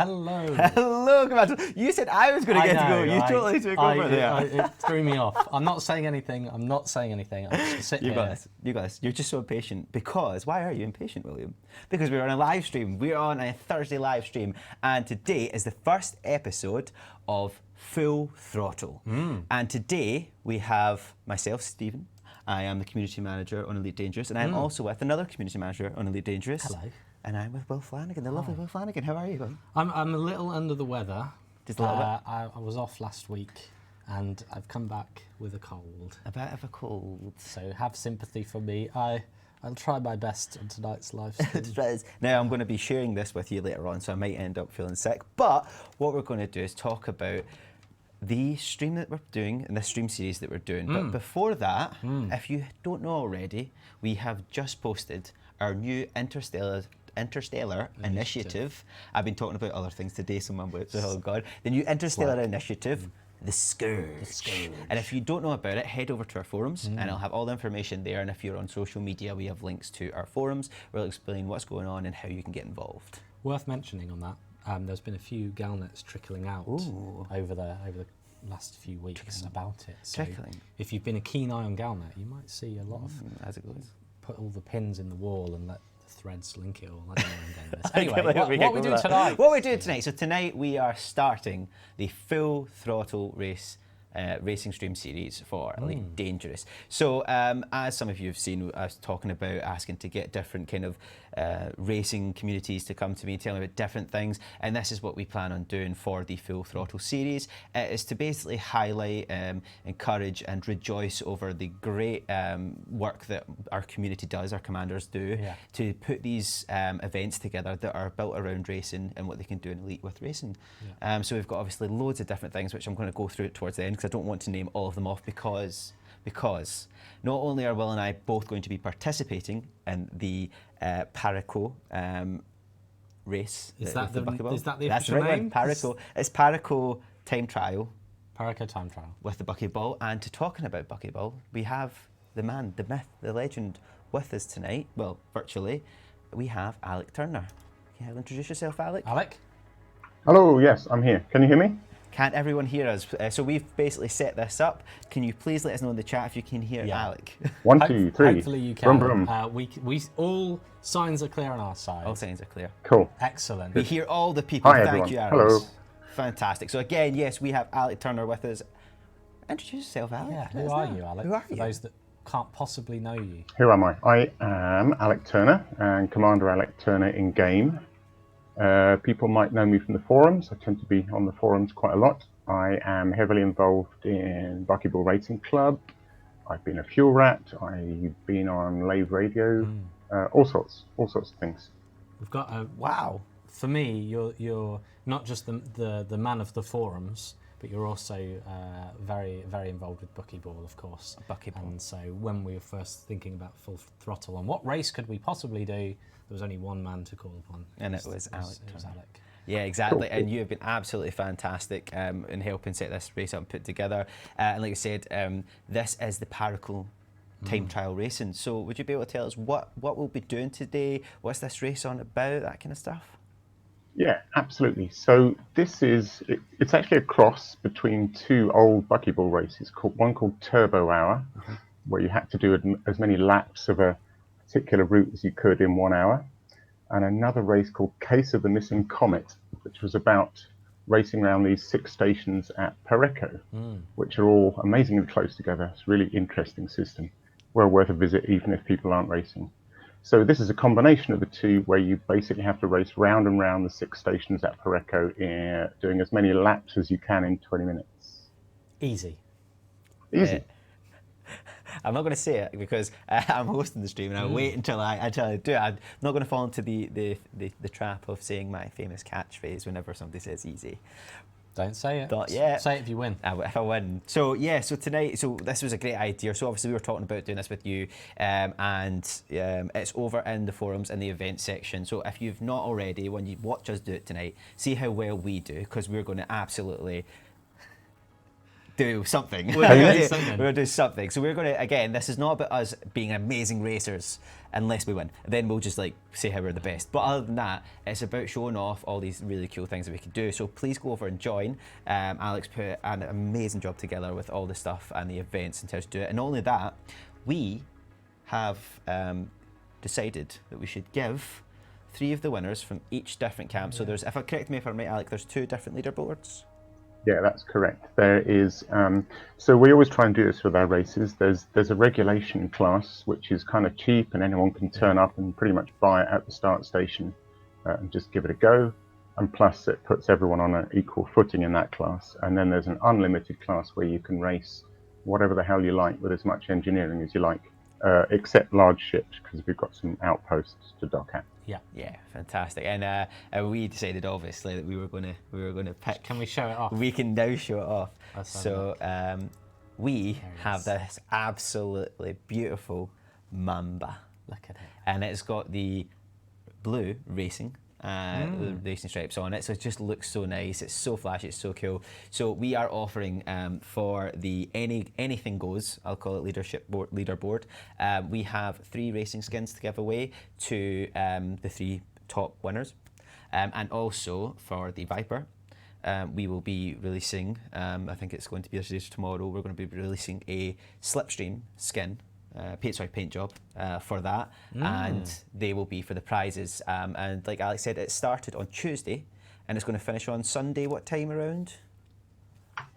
Hello. Hello, Commander. You said I was going to get to go. You totally took over there. It threw me off. I'm not saying anything. I'm just sitting here. You guys, you're just so impatient because, why are you impatient, William? Because we're on a live stream. We're on a Thursday live stream. And today is the first episode of Full Throttle. And today we have myself, Stephen. I am the community manager on Elite Dangerous. And I'm also with another community manager on Elite Dangerous. Hello. And I'm with Will Flanagan, the lovely Will Flanagan. How are you, Will? I'm a little under the weather. Just a little bit? I was off last week and I've come back with a cold. A bit of a cold. So have sympathy for me. I'll try my best on tonight's live stream. Now, I'm going to be sharing this with you later on, so I might end up feeling sick. But what we're going to do is talk about the stream that we're doing and the stream series that we're doing. But before that, if you don't know already, we have just posted our new Interstellar Initiative. I've been talking about other things today, so oh God. The new Interstellar Initiative, The Scourge. And if you don't know about it, head over to our forums and I'll have all the information there. And if you're on social media, we have links to our forums where we'll explain what's going on and how you can get involved. Worth mentioning on that, there's been a few galnets trickling out over the last few weeks about it. So if you've been a keen eye on galnet, you might see a lot of as it goes. Put all the pins in the wall and let the threads link it all. I don't know where I'm getting this. Anyway, what we doing tonight? What we're doing tonight? So tonight we are starting the Full Throttle Race racing stream series for Elite Dangerous. So as some of you have seen, I was talking about asking to get different kind of racing communities to come to me, telling me about different things, and this is what we plan on doing for the Full Throttle series. Is to basically highlight, encourage and rejoice over the great work that our community does, our commanders do, to put these events together that are built around racing and what they can do in Elite with racing. So we've got obviously loads of different things which I'm going to go through towards the end because I don't want to name all of them off because not only are Will and I both going to be participating in the Pareco race. Is that the Buckyball? Is that the That's official right, name? Pareco. It's Pareco Time Trial. Pareco Time Trial. With the Buckyball. And to talking about Buckyball, we have the man, the myth, the legend with us tonight. Well, virtually. We have Alec Turner. Can you introduce yourself, Alec? Alec? Hello, yes, I'm here. Can you hear me? Can't everyone hear us? So we've basically set this up. Can you please let us know in the chat if you can hear Alec? 1, 2, 3. Hopefully you can. Brum, brum. We all signs are clear on our side. All signs are clear. Cool. Excellent. We hear all the people. Hi, Thank everyone. you, Aaron. Hello. Fantastic. So again, yes, we have Alec Turner with us. Introduce yourself, Alec. Yeah, who are you, Alec? Who are For you? those that can't possibly know you. Here am I. I am Alec Turner and Commander Alec Turner in game. People might know me from the forums. I tend to be on the forums quite a lot. I am heavily involved in Buckyball Racing Club. I've been a fuel rat. I've been on Lave Radio. All sorts of things. We've got a wow. For me, you're not just the man of the forums, but you're also very involved with Buckyball, of course. Buckyball. And so when we were first thinking about Full Throttle and what race could we possibly do, there was only one man to call upon. And it was Alec. It was Alec. Yeah, exactly. Cool. And you have been absolutely fantastic in helping set this race up and put together. And like I said, this is the Pareco Time Trial Racing. So would you be able to tell us what we'll be doing today? What's this race on about? That kind of stuff? Yeah, absolutely. So it's actually a cross between two old Buckyball races. One called Turbo Hour, where you had to do as many laps of a particular route as you could in 1 hour. And another race called Case of the Missing Comet, which was about racing around these 6 stations at Pareco, which are all amazingly close together. It's a really interesting system. Well worth a visit, even if people aren't racing. So this is a combination of the two where you basically have to race round and round the 6 stations at Pareco, doing as many laps as you can in 20 minutes. Easy. Easy. I'm not going to say it because I'm hosting the stream and I'll wait until I do it. I'm not going to fall into the trap of saying my famous catchphrase whenever somebody says easy. Don't say it. Yeah. Say it if you win. If I win. So yeah, so tonight, this was a great idea. So obviously we were talking about doing this with you and it's over in the forums in the event section. So if you've not already, when you watch us do it tonight, see how well we do because we're going to absolutely do something. We're going to do something. So we're going to, again, this is not about us being amazing racers unless we win. Then we'll just like say how we're the best. But other than that, it's about showing off all these really cool things that we can do. So please go over and join. Alex put an amazing job together with all the stuff and the events and how to do it. And not only that, we have decided that we should give 3 of the winners from each different camp. So there's, if I correct me if I'm right, Alec, there's 2 different leaderboards. Yeah, that's correct. There is, so we always try and do this with our races. There's a regulation class, which is kind of cheap and anyone can turn up and pretty much buy it at the start station and just give it a go. And plus it puts everyone on an equal footing in that class. And then there's an unlimited class where you can race whatever the hell you like with as much engineering as you like, except large ships, because we've got some outposts to dock at. Yeah, fantastic. And we decided obviously that we were going to pick. Can we show it off? We can now show it off. So we have this absolutely beautiful Mamba. Look at it. And it's got the blue racing racing stripes on it, so it just looks so nice. It's so flashy, it's so cool. So we are offering for the anything goes, I'll call it leaderboard. We have 3 racing skins to give away to the 3 top winners, and also for the Viper. We will be releasing, I think it's going to be today or tomorrow, we're going to be releasing a Slipstream skin, paint job for that, and they will be for the prizes. And like Alex said, it started on Tuesday and it's going to finish on Sunday. What time around?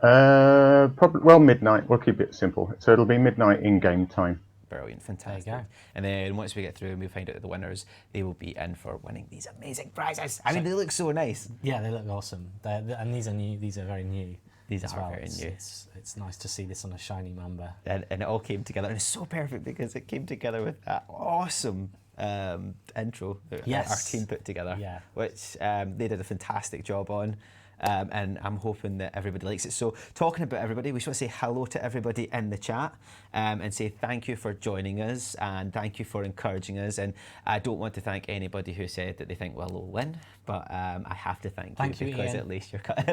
Probably midnight. We'll keep it simple. So it'll be midnight in-game time. Brilliant, fantastic. There you go. And then once we get through and we find out the winners, they will be in for winning these amazing prizes. I mean, they look so nice. Yeah, they look awesome. And these are new. These are very new. These as are well. very new. It's nice to see this on a shiny Mamba. And it all came together. And it's so perfect because it came together with that awesome intro that our team put together, which they did a fantastic job on. And I'm hoping that everybody likes it. So talking about everybody, we just want to say hello to everybody in the chat and say thank you for joining us and thank you for encouraging us. And I don't want to thank anybody who said that they think we'll win, but I have to thank you because Ian. at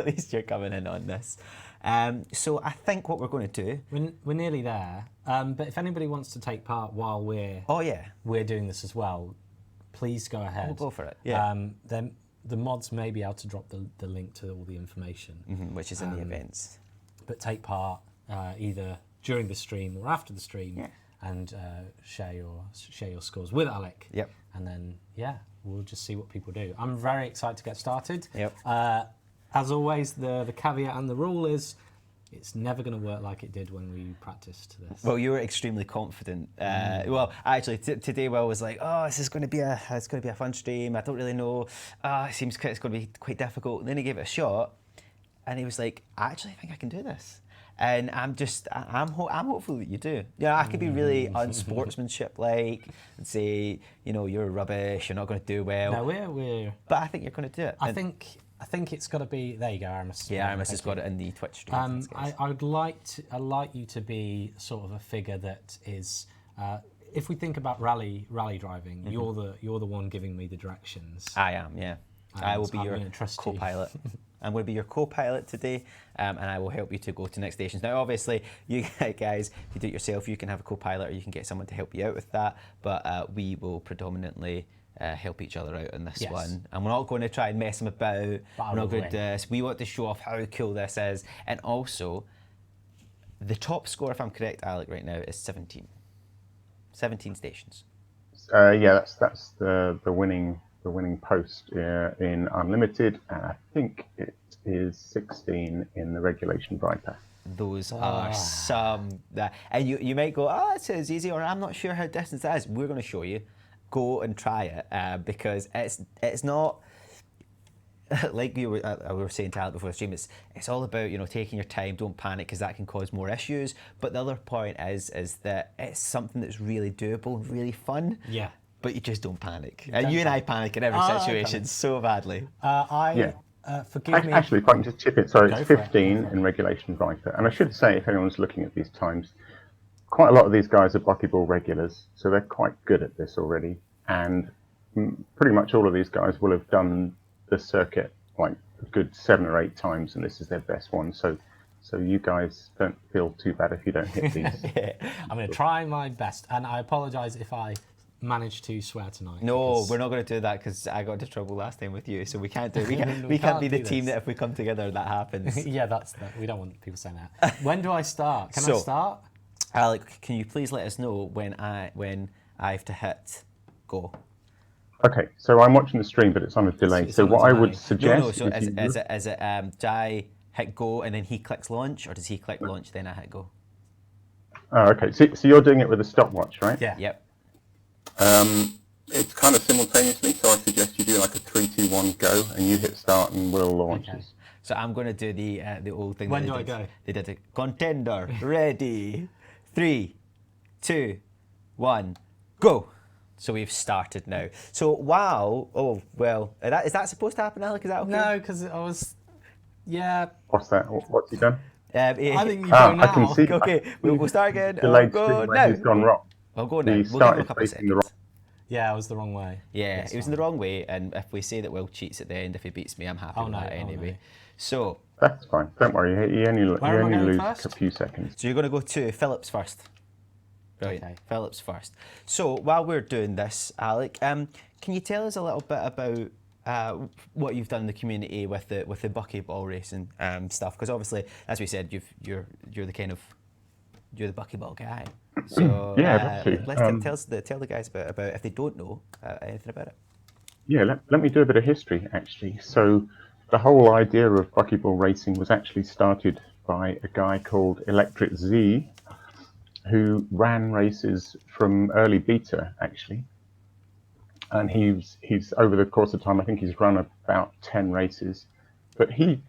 least you're coming in on this. So I think what we're going to do, we're nearly there. But if anybody wants to take part while we're doing this as well, please go ahead. We'll go for it. Yeah. Then the mods may be able to drop the link to all the information, which is in the events. But take part either during the stream or after the stream, and share your scores with Alec. Yep. And then we'll just see what people do. I'm very excited to get started. Yep. As always, the caveat and the rule is it's never going to work like it did when we practiced this. Well, you were extremely confident. Well, actually, today, Will was like, "Oh, this is going to be a fun stream. I don't really know. It seems it's going to be quite difficult." And then he gave it a shot, and he was like, "I actually think I can do this." And I'm hopeful that you do. Yeah, I could be really unsportsmanship-like and say, you're rubbish. You're not going to do well. No, we're. But I think you're going to do it. I think it's got to be. There you go, Aramis. Yeah, Aramis has got it in the Twitch stream. I'd like you to be sort of a figure that is. If we think about rally driving, you're the one giving me the directions. I am, yeah. I will be your co-pilot. I'm going to be your co-pilot today, and I will help you to go to next stations. Now, obviously, you guys, if you do it yourself, you can have a co-pilot or you can get someone to help you out with that. But we will predominantly help each other out on this one. And we're not going to try and mess them about. We're not going to do this. We want to show off how cool this is. And also, the top score, if I'm correct, Alec, right now is 17. 17 stations. That's the winning post in Unlimited, and I think it is 16 in the regulation Viper. Those are some and you might go, it sounds easy, or I'm not sure how distance that is. We're going to show you. Go and try it because it's not like we were saying to Alec before the stream. It's all about taking your time. Don't panic because that can cause more issues. But the other point is that it's something that's really doable and really fun. Yeah. But you just don't panic. And you and I panic in every situation so badly. Forgive me. Actually, if I can just chip it, sorry, it's 15 in regulation Viper. And I should say, if anyone's looking at these times, quite a lot of these guys are Buckyball regulars, so they're quite good at this already. And pretty much all of these guys will have done the circuit like a good 7 or 8 times, and this is their best one. So so you guys don't feel too bad if you don't hit these. I'm going to try my best, and I apologise if I manage to swear tonight. No, we're not going to do that because I got into trouble last time with you, so we can't do. We can't be the team that if we come together that happens. Yeah, we don't want people saying that. When do I start? Can I start? Alec, can you please let us know when I have to hit go? Okay, so I'm watching the stream, but it's on a delay. It's so on a what I delay. would suggest... No, so is it do I hit go and then he clicks launch, or does he click launch then I hit go? Oh, okay. So you're doing it with a stopwatch, right? Yeah. Yep. It's kind of simultaneously, so I suggest you do like a 3, 2, 1, go, and you hit start and we'll launch. Okay. So I'm going to do the old thing. When do I go? They did it. Contender, ready, 3, 2, 1, go. So we've started now. So wow. Oh well. Is that supposed to happen, Alec? Is that okay? No, because I was. Yeah. What's that? What's he done? I think you go now. I can see. Okay, we'll start again. Delayed Go stream now. He's gone wrong. I'll go now. The We'll give start him a is couple of facing the seconds. wrong. Yeah, I was the wrong way. Yeah, That's he was in fine. the wrong way, and if we say that Will cheats at the end, if he beats me, I'm happy with that anyway. no. So That's fine. Don't worry. You only Where am I going lose first? a few seconds. you're going to go to Phillips first. Brilliant. Okay. Phillips first. So while we're doing this, Alec, can you tell us a little bit about what you've done in the community with the buckyball racing stuff? Because obviously, as we said, you're the buckyball guy. So Yeah, let's tell the guys about if they don't know anything about it. Yeah, let me do a bit of history, actually. So the whole idea of buckyball racing was actually started by a guy called Electric Z, who ran races from early beta, actually. And he's over the course of time, I think he's run about 10 races. But he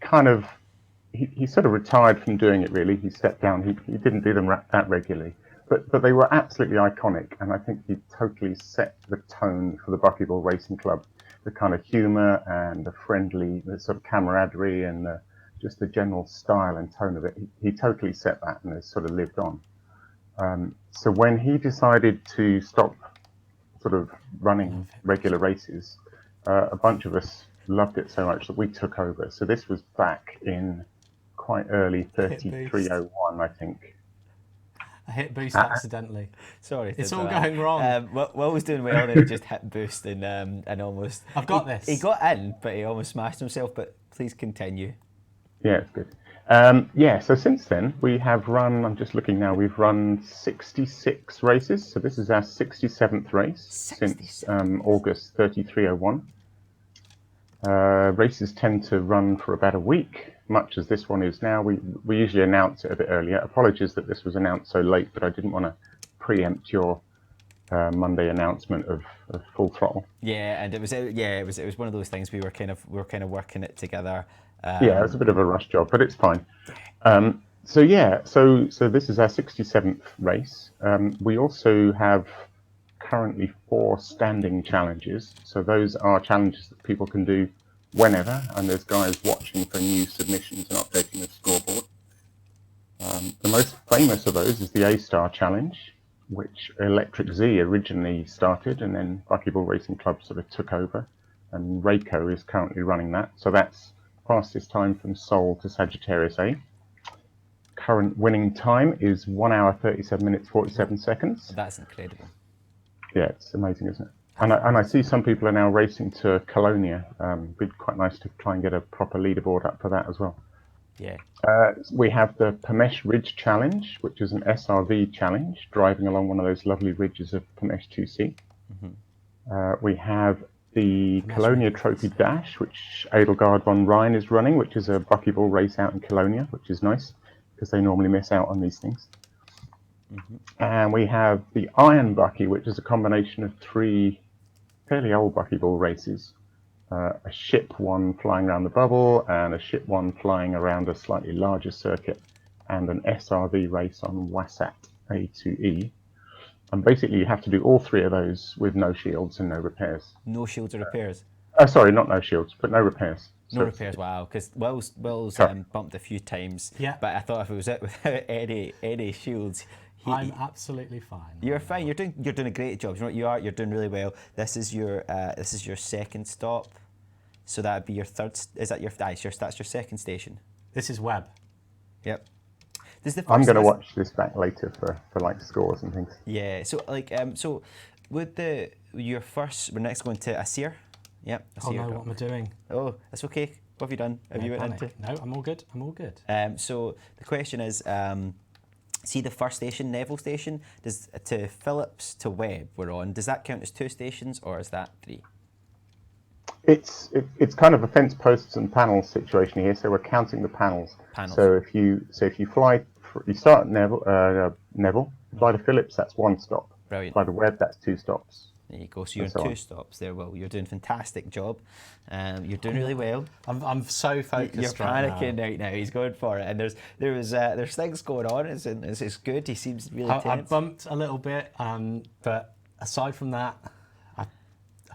sort of retired from doing it, really. He stepped down. He didn't do them that regularly. But they were absolutely iconic, and I think he totally set the tone for the Buckyball Racing Club. The kind of humour and the sort of camaraderie and just the general style and tone of it. He totally set that and has sort of lived on. So when he decided to stop sort of running regular races, a bunch of us loved it so much that we took over. So this was back in quite early 3301, I think. I hit boost accidentally. Sorry, it's all going wrong. Will was doing well, and he just hit boost and almost. I've got this. He got in, but he almost smashed himself. But please continue. Yeah, it's good. So since then we have run. I'm just looking now. We've run 66 races. So this is our 67th race since August 3301. Races tend to run for about a week, much as this one is now. We usually announce it a bit earlier. Apologies that this was announced so late, but I didn't want to preempt your Monday announcement of Full Throttle. Yeah, and it was one of those things we were kind of working it together. Yeah, it was a bit of a rush job, but it's fine. So this is our 67th race. We also have currently 4 standing challenges. So those are challenges that people can do whenever, and there's guys watching for new submissions and updating the scoreboard. The most famous of those is the A-Star Challenge, which Electric Z originally started, and then Buckyball Racing Club sort of took over, and Pareco is currently running that. So that's fastest time from Seoul to Sagittarius A. Current winning time is 1 hour 37 minutes 47 seconds. That's incredible. Yeah, it's amazing, isn't it? And I see some people are now racing to Colonia. It'd be quite nice to try and get a proper leaderboard up for that as well. Yeah. We have the Pamesh Ridge Challenge, which is an SRV challenge, driving along one of those lovely ridges of Pamesh 2C. Mm-hmm. We have the Colonia Trophy Dash, which Edelgard von Rhein is running, which is a buckyball race out in Colonia, which is nice, because they normally miss out on these things. Mm-hmm. And we have the Iron Bucky, which is a combination of 3 fairly old buckyball races. A ship one flying around the bubble, and a ship one flying around a slightly larger circuit, and an SRV race on Wasat A2E. And basically you have to do all 3 of those with no shields and no repairs. No shields or repairs? Sorry, not no shields, but no repairs. No repairs, wow, because Will's bumped a few times, but I thought if it was it without any shields, I'm absolutely fine. You're fine. You're doing a great job. You know what you are? You're doing really well. This is your second stop, so that'd be your third. Is that your? That's your second station. This is Webb. Yep. Does the I'm first going to watch this back later for like scores and things. Yeah. So like so with your first, we're next going to Asir. Yep. Oh Asir. no, what am I doing? Oh, that's okay. What have you done? Have No you went panic. into? No, I'm all good. I'm all good. So the question is, see the first station, Neville Station, does to Phillips to Webb we're on. Does that count as 2 stations or is that 3? It's kind of a fence posts and panels situation here, so we're counting the panels. Panels. So if you you start at Neville, fly to Phillips, that's 1 stop. Brilliant. Fly to Webb, that's 2 stops. There you go. So you're and so in 2 on. stops there. Well, you're doing a fantastic job. You're doing really well. I'm so focused. You're right panicking now. right now. He's going for it, and there's things going on. It's good. He seems really tense. I bumped a little bit, but aside from that, I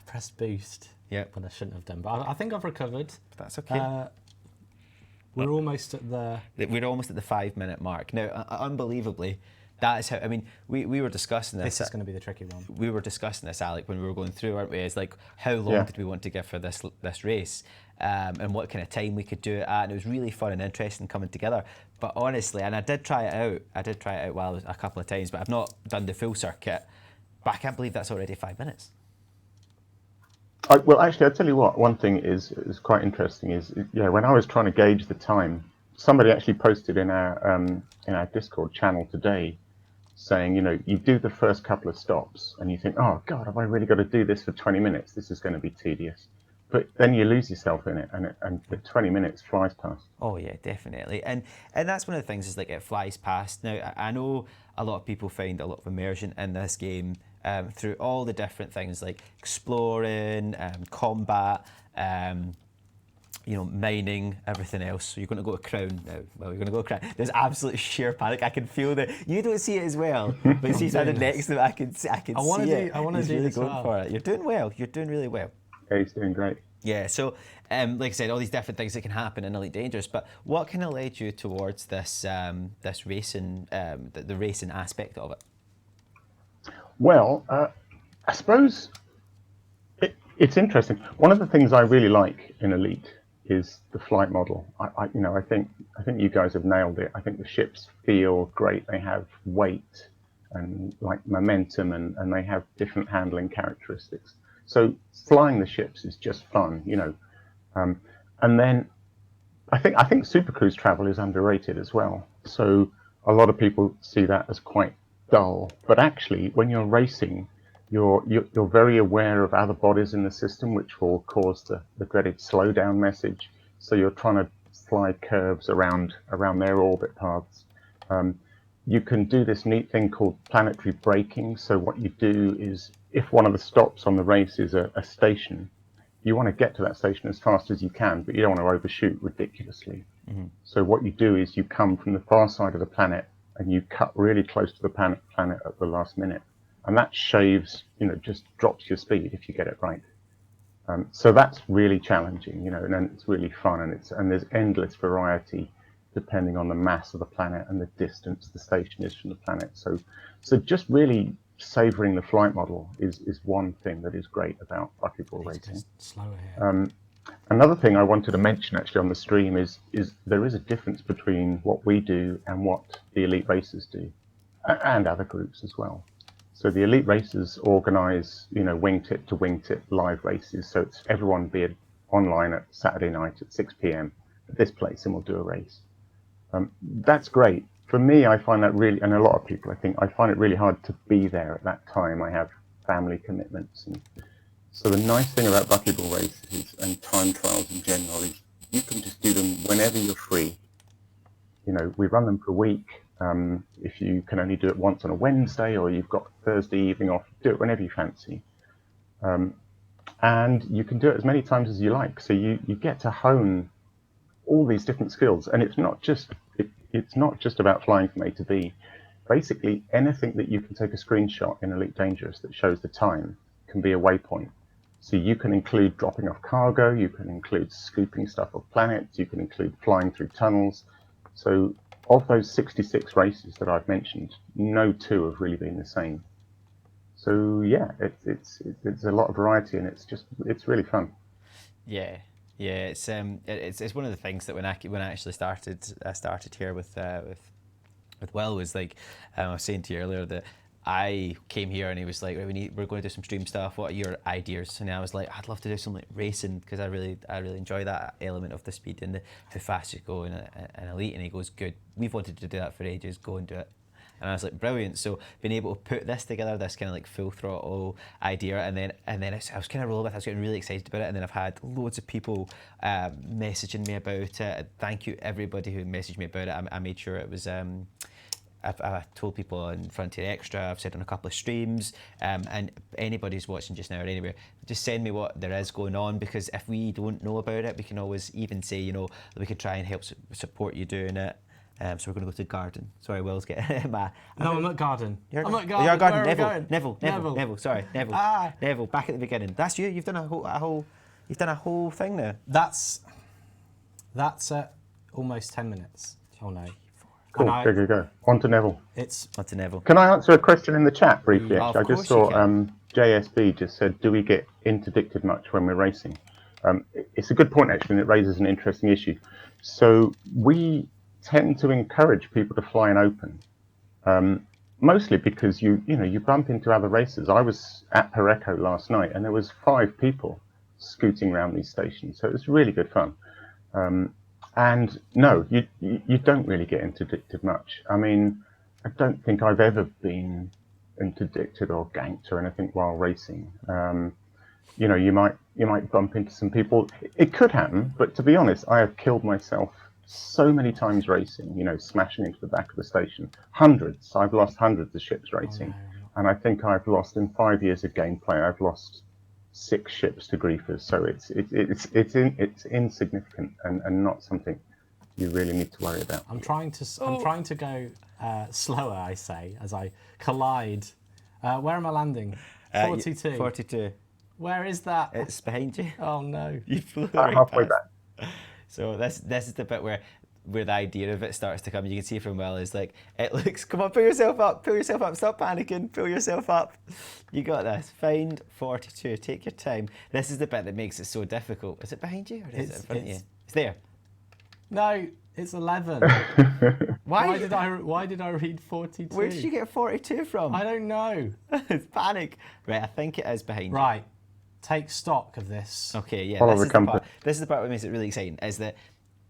pressed boost. Yep. When I shouldn't have done. But I think I've recovered. That's okay. We're almost at the. We're almost at the 5-minute mark now. Unbelievably, that is how. I mean, we were discussing this. This is going to be the tricky one. We were discussing this, Alec, when we were going through, aren't we? It's like how long did we want to give for this race, and what kind of time we could do it at. And it was really fun and interesting coming together. But honestly, and I did try it out. A couple of times, but I've not done the full circuit. But I can't believe that's already 5 minutes. Well, actually, I'll tell you what. One thing is quite interesting is when I was trying to gauge the time, somebody actually posted in our Discord channel today, saying you do the first couple of stops and you think, oh God, have I really got to do this for 20 minutes? This is going to be tedious. But then you lose yourself in it, and the 20 minutes flies past. Oh yeah, definitely, and that's one of the things is like it flies past. Now I know a lot of people find a lot of immersion in this game through all the different things like exploring, combat, mining, everything else. So you're going to go to Crown now. Well, you're going to go to Crown. There's absolute sheer panic. I can feel that. You don't see it as well, but see standing next to me, I can see it. I want to do really this going well. for it. You're doing well. You're doing really well. Yeah, he's doing great. Yeah, so like I said, all these different things that can happen in Elite Dangerous, but what kind of led you towards this this racing, the racing aspect of it? Well, I suppose it's interesting. One of the things I really like in Elite is the flight model. I think you guys have nailed it. I think the ships feel great. They have weight and like momentum, and they have different handling characteristics. So flying the ships is just fun, and then I think Super Cruise travel is underrated as well. So a lot of people see that as quite dull, but actually, when you're racing, you're very aware of other bodies in the system, which will cause the dreaded slowdown message. So you're trying to fly curves around their orbit paths. You can do this neat thing called planetary braking. So what you do is, if one of the stops on the race is a station, you want to get to that station as fast as you can, but you don't want to overshoot ridiculously. Mm-hmm. So what you do is you come from the far side of the planet and you cut really close to the planet at the last minute. And that shaves, just drops your speed if you get it right. So that's really challenging, and then it's really fun, and there's endless variety depending on the mass of the planet and the distance the station is from the planet. So just really savouring the flight model is one thing that is great about Buckyball racing. Slower here. Another thing I wanted to mention actually on the stream is there is a difference between what we do and what the elite racers do, and other groups as well. So the elite racers organise, wingtip to wingtip live races. So it's everyone be online at Saturday night at 6 p.m. at this place, and we'll do a race. That's great. For me, I find that really, and a lot of people, I find it really hard to be there at that time. I have family commitments. And so the nice thing about Buckyball races and time trials in general is you can just do them whenever you're free. We run them for a week. If you can only do it once on a Wednesday, or you've got Thursday evening off, do it whenever you fancy. And you can do it as many times as you like. So you get to hone all these different skills, and it's not just about flying from A to B. Basically, anything that you can take a screenshot in Elite Dangerous that shows the time can be a waypoint. So you can include dropping off cargo, you can include scooping stuff off planets, you can include flying through tunnels. So of those 66 races that I've mentioned, no 2 have really been the same. So yeah, it's a lot of variety, and it's really fun. Yeah. Yeah, it's one of the things that when I actually started here with Will was like I was saying to you earlier that I came here and he was like, we're going to do some stream stuff. What are your ideas? And I was like, I'd love to do some like racing because I really enjoy that element of the speed and how fast you go in an elite. And he goes, good. We've wanted to do that for ages. Go and do it. And I was like, brilliant. So being able to put this together, this kind of like full throttle idea, and then I was kind of rolling with it. I was getting really excited about it, and then I've had loads of people messaging me about it. Thank you everybody who messaged me about it. I made sure it was. I've told people on Frontier Extra. I've said on a couple of streams, and anybody who's watching just now or anywhere, just send me what there is going on, because if we don't know about it, we can always even say, you know, that we could try and help support you doing it. So we're going to go to Garden. Sorry, Will's getting my... No, I'm at Garden. You're I'm at Garden. You're at Garden. Where are we Neville. going? Neville. Sorry, Neville. Neville. Back at the beginning. That's you. You've done a whole. You've done a whole thing now. That's almost 10 minutes. Oh no. Cool. There you go. On to Neville. On to Neville. Can I answer a question in the chat briefly? Of Actually, I just saw JSB just said, "Do we get interdicted much when we're racing?" It's a good point actually, and it raises an interesting issue. So we tend to encourage people to fly in open, mostly because you bump into other racers. I was at Pareco last night, and there was 5 people scooting around these stations, so it was really good fun. And no, you don't really get interdicted much. I mean, I don't think I've ever been interdicted or ganked or anything while racing. You might bump into some people. It could happen, but to be honest, I have killed myself so many times racing, smashing into the back of the station. Hundreds. I've lost hundreds of ships racing. And I think I've lost, in 5 years of gameplay, I've lost 6 ships to griefers. So it's insignificant and not something you really need to worry about. I'm trying to go slower, I say, as I collide. Where am I landing? 42. 42. Where is that? It's behind you. Oh no. You flew right halfway past. back. So this is the bit where the idea of it starts to come. You can see from Will is like, it looks, come on, pull yourself up, stop panicking, pull yourself up. You got this. Find 42. Take your time. This is the bit that makes it so difficult. Is it behind you or is it in front of you? It's there. No, it's 11. Why did I read 42? Where did you get 42 from? I don't know. It's panic. Right, I think it is behind you. Right. Take stock of this. Okay, yeah. Follow This the is compass. this is the part that makes it really exciting, is that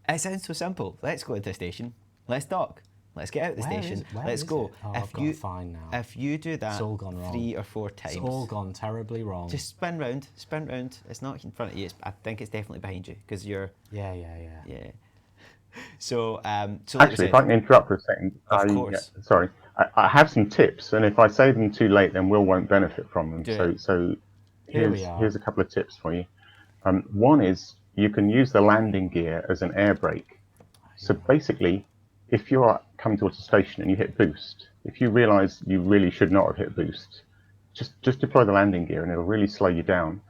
it sounds so simple. Let's go into the station. Let's dock. Let's get out the station. Let's go. Oh, I've got to find now. If you do that It's all gone wrong. 3 or 4 times, It's all gone terribly wrong. just spin round. It's not in front of you. I think it's definitely behind you because you're. Yeah. So, like Actually, if I can interrupt for a second. Of course. Sorry. I have some tips, and if I say them too late, then Will won't benefit from them. So here's a couple of tips for you. One is you can use the landing gear as an air brake. So basically, if you're coming towards a station and you hit boost, if you realise you really should not have hit boost, just deploy the landing gear and it'll really slow you down.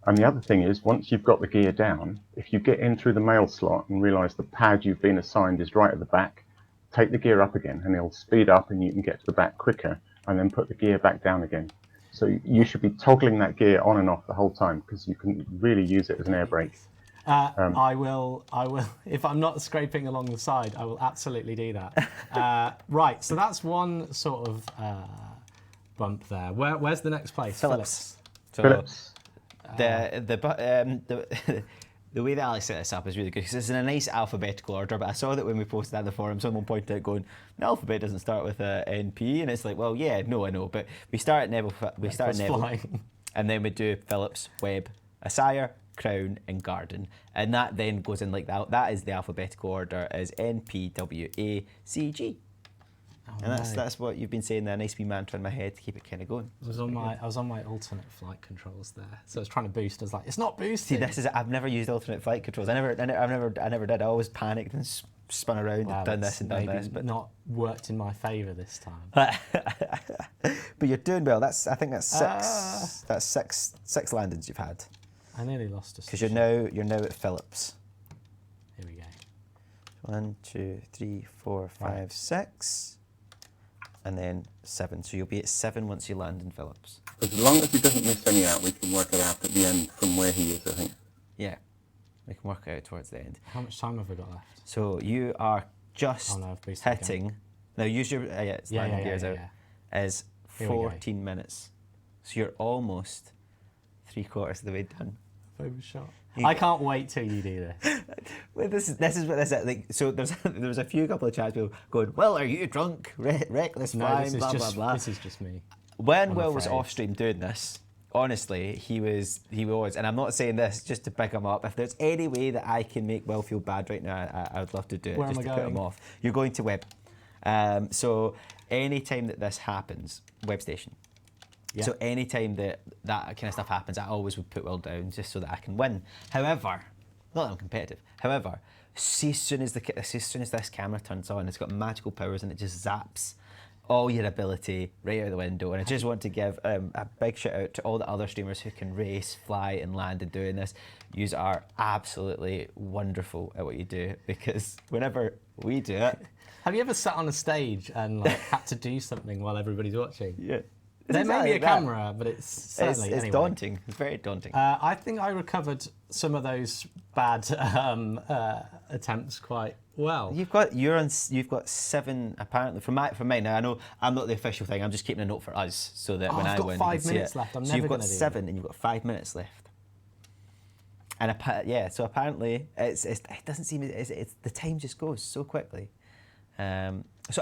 And the other thing is, once you've got the gear down, if you get in through the mail slot and realise the pad you've been assigned is right at the back, take the gear up again and it'll speed up and you can get to the back quicker, and then put the gear back down again. So you should be toggling that gear on and off the whole time, because you can really use it as an air brake. I will. If I'm not scraping along the side, I will absolutely do that. Right. So that's one sort of bump there. Where's the next place? Phillips. So Phillips. the way that Alex set this up is really good, because it's in a nice alphabetical order. But I saw that when we posted that in the forum, someone pointed out going, the alphabet doesn't start with a NP, and it's like, well, yeah, no, I know, but we start at Neville. And then we do Phillips, Webb, Asire, Crown, and Garden, and that then goes in like that. That is the alphabetical order as NPWACG. And that's what you've been saying there. Nice wee mantra in my head to keep it kind of going. I was on my alternate flight controls there, so I was trying to boost. I was like, it's not boosting. See, this is I've never used alternate flight controls. I never did. I always panicked and spun around and done this and done this, but not worked in my favour this time. But you're doing well. I think that's 6. That's six landings you've had. I nearly lost a. Because you're now at Phillips. Here we go. 1, 2, 3, 4, 5, 6. And then 7. So you'll be at 7 once you land in Phillips. As long as he doesn't miss any out, we can work it out at the end from where he is, I think. Yeah. We can work it out towards the end. How much time have we got left? So you are just I've boosted again. hitting. Now use your it's landing gears out. Is Here we go. 14 minutes. So you're almost 3/4 of the way done. Famous shot. I can't wait till you do this. Well, this is what this is like. So there was a couple of chats people going, "Well, are you drunk? Reckless flying, blah blah blah." This is just me. When Will was off stream doing this, honestly, he was, and I'm not saying this just to pick him up. If there's any way that I can make Will feel bad right now, I would love to do it. Where just am to I put him going? off. You're going to Web. So any time that this happens, Web Station. Yeah. So any time that kind of stuff happens, I always would put Will down just so that I can win. However, not that I'm competitive. However, see, as soon as this camera turns on, it's got magical powers and it just zaps all your ability right out the window. And I just want to give a big shout out to all the other streamers who can race, fly, and land in doing this. You are absolutely wonderful at what you do, because whenever we do it, Have you ever sat on a stage and like had to do something while everybody's watching? yeah. There may be a Exactly that. camera, but it's certainly It's anyway. daunting. It's very daunting. I think I recovered some of those bad attempts quite well. You've got 7 apparently from mine. Now I know I'm not the official thing. I'm just keeping a note for us so that when I've I got win, 5 you can see minutes it. left. I'm so never you've got gonna do 7 and you've got 5 minutes left. And so apparently it doesn't seem it's the time just goes so quickly. So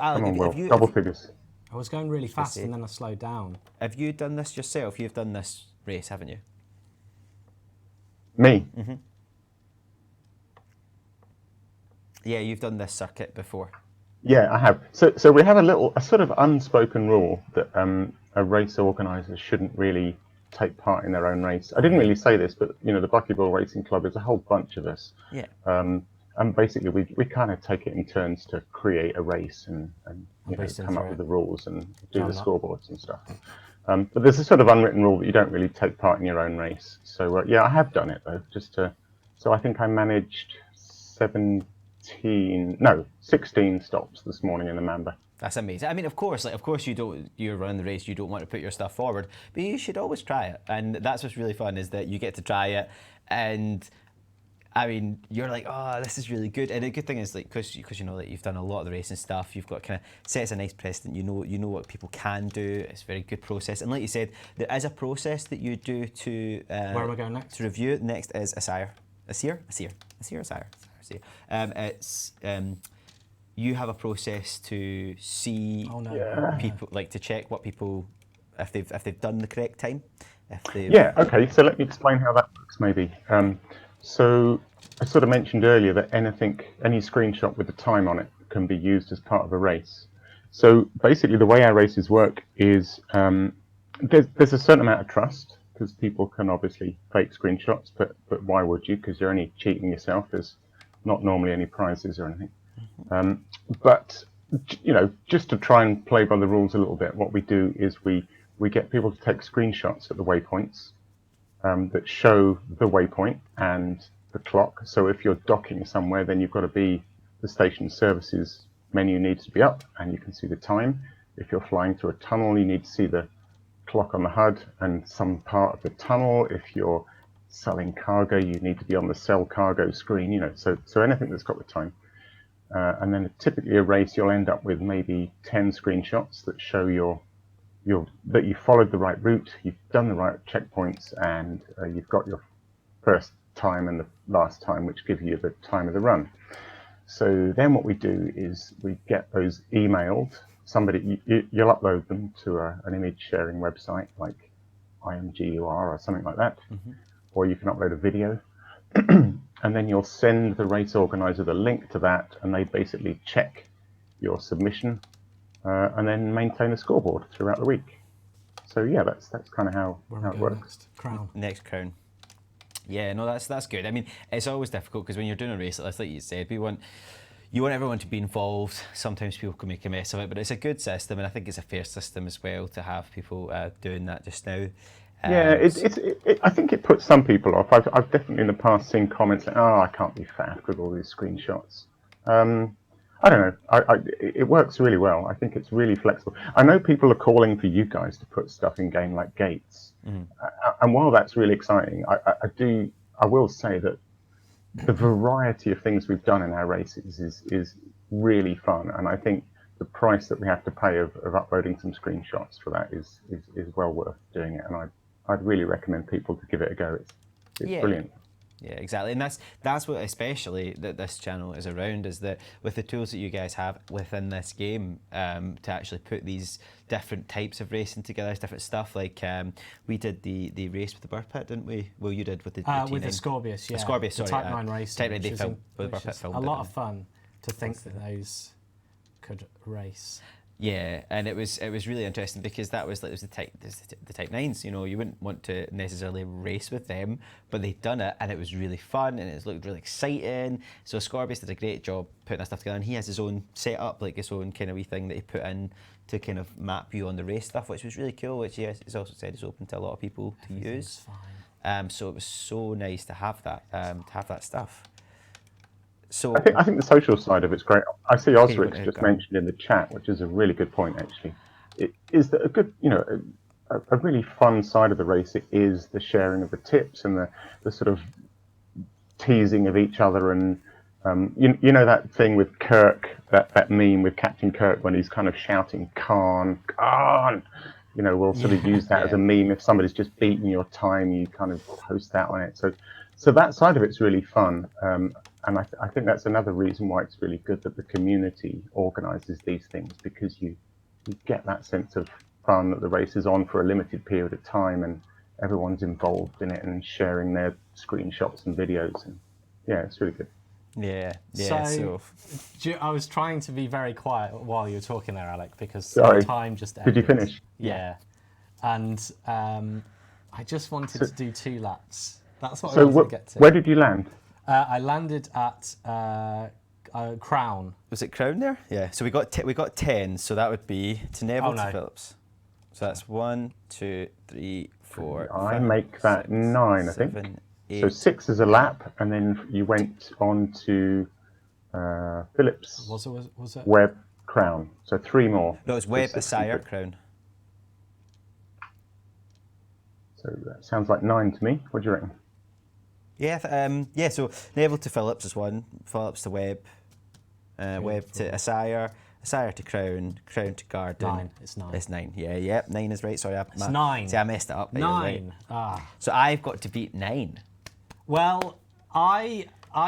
Alec, Come on, have Will. you Double figures. I was going really fast see. and then I slowed down. have you done this yourself? You've done this race, haven't you? Me. Yeah, you've done this circuit before. Yeah, I have. So we have a sort of unspoken rule that a race organizer shouldn't really take part in their own race. I didn't really say this, but the Buckyball Racing Club is a whole bunch of us. Yeah. And basically we kind of take it in turns to create a race and come up with the rules and do the scoreboards and stuff. But there's a sort of unwritten rule that you don't really take part in your own race. So yeah, I have done it though, so I think I managed 16 stops this morning in the Mamba. That's amazing. I mean, of course, you're running the race, you don't want to put your stuff forward, but you should always try it. And that's what's really fun, is that you get to try it, and I mean, you're like, oh, this is really good. And the good thing is, like, because you know that you've done a lot of the racing stuff, you've got kind of sets a nice precedent. You know what people can do. It's a very good process. And like you said, there is a process that you do to Where am I going next? To review. Next is a sire. You have a process to see people, like to check what people, if they've done the correct time. Yeah. Okay. So let me explain how that works, maybe. So I sort of mentioned earlier that any screenshot with the time on it can be used as part of a race. So basically the way our races work is there's a certain amount of trust, because people can obviously fake screenshots, but why would you? Because you're only cheating yourself. There's not normally any prizes or anything. But just to try and play by the rules a little bit, what we do is we get people to take screenshots at the waypoints that show the waypoint and the clock. So if you're docking somewhere, then you've got to be, the station services menu needs to be up and you can see the time. If you're flying through a tunnel, you need to see the clock on the HUD and some part of the tunnel. If you're selling cargo, you need to be on the sell cargo screen, so anything that's got the time. And then typically a race, you'll end up with maybe 10 screenshots that show that you followed the right route, you've done the right checkpoints, and you've got your first time and the last time, which give you the time of the run. So then what we do is we get those emailed. You'll upload them to an image sharing website like IMGUR or something like that, or you can upload a video. And then you'll send the race organizer the link to that, and they basically check your submission and then maintain a scoreboard throughout the week. So yeah, that's kind of how it works. Next crown. Yeah, no, that's good. I mean, it's always difficult because when you're doing a race, like you said, you want everyone to be involved. Sometimes people can make a mess of it, but it's a good system, and I think it's a fair system as well to have people doing that just now. Yeah, I think it puts some people off. I've definitely in the past seen comments like, "Oh, I can't be faffed with all these screenshots." I don't know. It works really well. I think it's really flexible. I know people are calling for you guys to put stuff in game like gates, and while that's really exciting, I will say that the variety of things we've done in our races is really fun, and I think the price that we have to pay of uploading some screenshots for that is well worth doing it, and I'd really recommend people to give it a go. It's brilliant. Yeah, exactly, and that's what especially that this channel is around, is that with the tools that you guys have within this game, to actually put these different types of racing together, different stuff. Like we did the race with the burr pit, didn't we? Well, you did with the with the Scorpius, yeah. The Scorpius, sorry, the Type 9 race. Type 9 they filmed with the burr pit film. A lot of fun to think that those could race. Yeah, and it was really interesting because that was the type 9s. You know, you wouldn't want to necessarily race with them, but they'd done it, and it was really fun, and it looked really exciting. So Scorpius did a great job putting that stuff together, and he has his own setup, like his own kind of wee thing that he put in to kind of map you on the race stuff, which was really cool. Which he has also said is open to a lot of people to use. Fine. So it was so nice to have that stuff. So I think the social side of it's great. I see Osric's just mentioned in the chat, which is a really good point actually. It is that a good, a really fun side of the race. It is the sharing of the tips and the sort of teasing of each other, and you know that thing with Kirk, that meme with Captain Kirk when he's kind of shouting "Khan, Khan." We'll sort of use that as a meme. If somebody's just beaten your time, you kind of post that on it. So that side of it's really fun. And I think that's another reason why it's really good that the community organises these things, because you get that sense of fun that the race is on for a limited period of time and everyone's involved in it and sharing their screenshots and videos. And yeah, it's really good. Yeah. So I was trying to be very quiet while you were talking there, Alec, because time just ended. Did you finish? Yeah. And I just wanted to do 2 laps. That's what I So wanted to get to. where did you land? I landed at Crown. Was it Crown there? Yeah. So we got 10. So that would be to Neville to Phillips. So that's 1, 2, 3, 4. I 5, make that 6, 9, I 7, think. 8. So 6 is a lap, and then you went on to Phillips. Was it? Webb, Crown. So 3 more. No, it's Webb, Assire, Crown. So that sounds like 9 to me. What do you reckon? Yeah, so Neville to Phillips is 1, Phillips to Webb, Webb to Assire to Crown, Crown to Garden. 9, it's 9. It's 9, yeah, 9 is right, sorry. It's 9. See, I messed it up. 9. Right. So I've got to beat 9. Well, I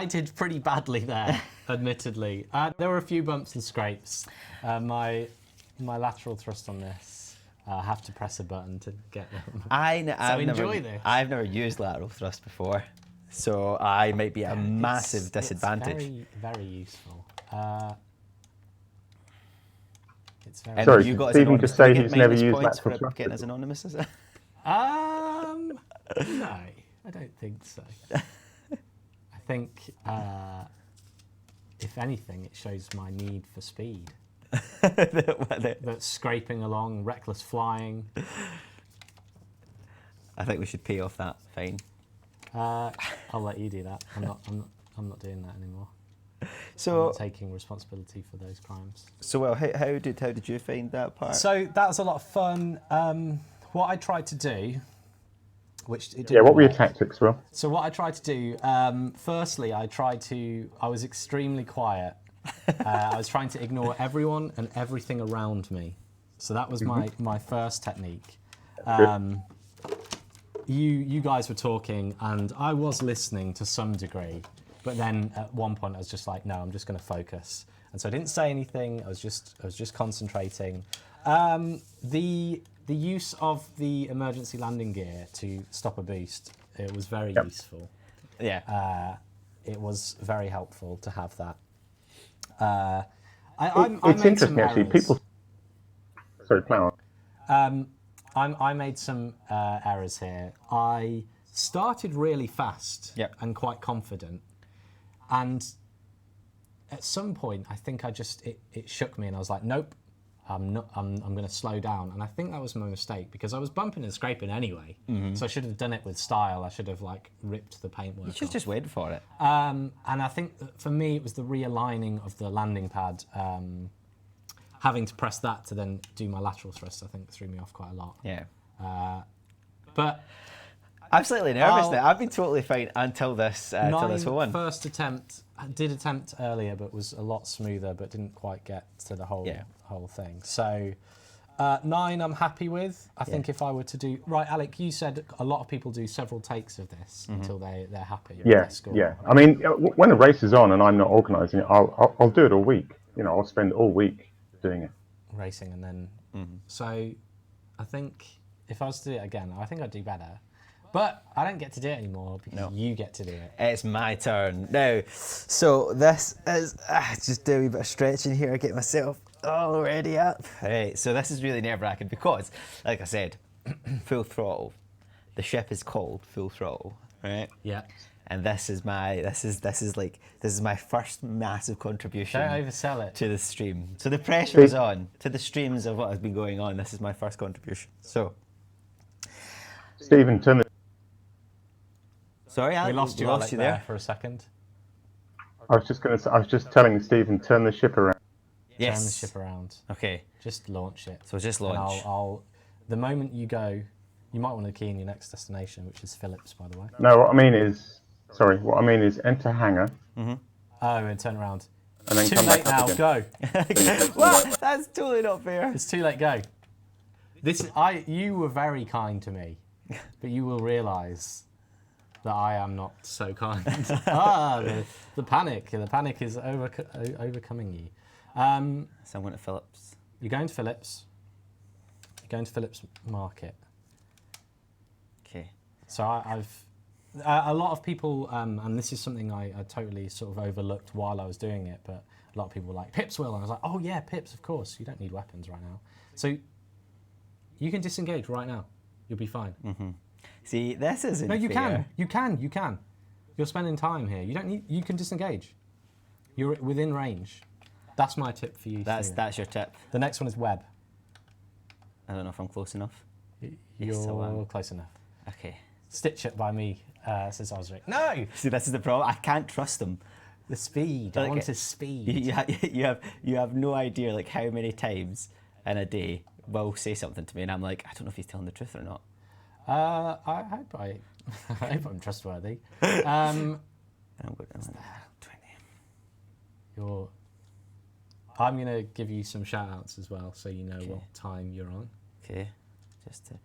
did pretty badly there, admittedly. There were a few bumps and scrapes. My lateral thrust on this, I have to press a button to get them. I've never used lateral thrust before, so I might be at a massive disadvantage. It's very, very useful. It's very. Sorry, you got Stephen to say he's never used lateral thrust. Getting as anonymous, is it? No, I don't think so. I think, if anything, it shows my need for speed. That's scraping along, reckless flying. I think we should pay off that fine. I'll let you do that. I'm not doing that anymore. So I'm not taking responsibility for those crimes. So well, how did you find that part? So that was a lot of fun. What I tried to do, which it didn't what were your work. tactics, Will? So what I tried to do, firstly, I was extremely quiet. I was trying to ignore everyone and everything around me. So that was my first technique. You guys were talking and I was listening to some degree, but then at one point I was just like, no, I'm just going to focus. And so I didn't say anything. I was just concentrating. The use of the emergency landing gear to stop a boost, it was very useful. Yeah. It was very helpful to have that. It's interesting actually. People. Sorry, plow on. I made some errors here. I started really fast and quite confident, and at some point I think it shook me and I was like, nope, I'm going to slow down. And I think that was my mistake because I was bumping and scraping anyway. So I should have done it with style. I should have ripped the paintwork. You should just wait for it. And I think that for me it was the realigning of the landing pad. Having to press that to then do my lateral thrust, I think threw me off quite a lot. Yeah. But I'm slightly nervous now. I've been totally fine until this one. First attempt, I did attempt earlier, but was a lot smoother, but didn't quite get to the whole thing. So 9 I'm happy with. I think if I were to do... Right, Alec, you said a lot of people do several takes of this until they're happy with their score. Yeah. I mean, when a race is on and I'm not organising it, I'll do it all week. You know, I'll spend all week doing it. Racing and then... So I think if I was to do it again, I think I'd do better. But I don't get to do it anymore because you get to do it. It's my turn now. So this is just do a wee bit of stretching here, get myself all ready up. Right, so this is really nerve-wracking because, like I said, Full Throttle. The ship is called Full Throttle, right? Yeah. And this is my first massive contribution. Don't oversell it to the stream. So the pressure is on to the streams of what has been going on. This is my first contribution. So, Stephen, turn the... Sorry, we lost you there for a second. I was just telling Stephen, turn the ship around. Yes. Turn the ship around. Okay. Just launch it. So just launch. And the moment you go, you might want to key in your next destination, which is Phillips, by the way. No, what I mean is enter hangar. Oh, and turn around. And then Too come late back up now. again. Go. What? That's totally not fair. It's too late. Go. You were very kind to me, but you will realise that I am not so kind. The panic is overcoming you. So I'm going to Phillips. You're going to Phillips. You're going to Phillips Market. Okay. So I've a lot of people, and this is something I totally sort of overlooked while I was doing it, but a lot of people were like, Pips will, and I was like, oh yeah, Pips, of course. You don't need weapons right now. So you can disengage right now. You'll be fine. See, this isn't No, you fair. can. You're spending time here. You can disengage. You're within range. That's my tip for you. That's your tip. The next one is web. I don't know if I'm close enough. You're close enoughave. Okay. Stitch it by me, says Osric. No! See, this is the problem. I can't trust them. The speed. I want his speed. You have no idea like how many times in a day Will say something to me and I'm like, I don't know if he's telling the truth or not. I hope I'm trustworthy. I'm going 20. I'm going to give you some shout outs as well so you know what time you're on. Okay, just to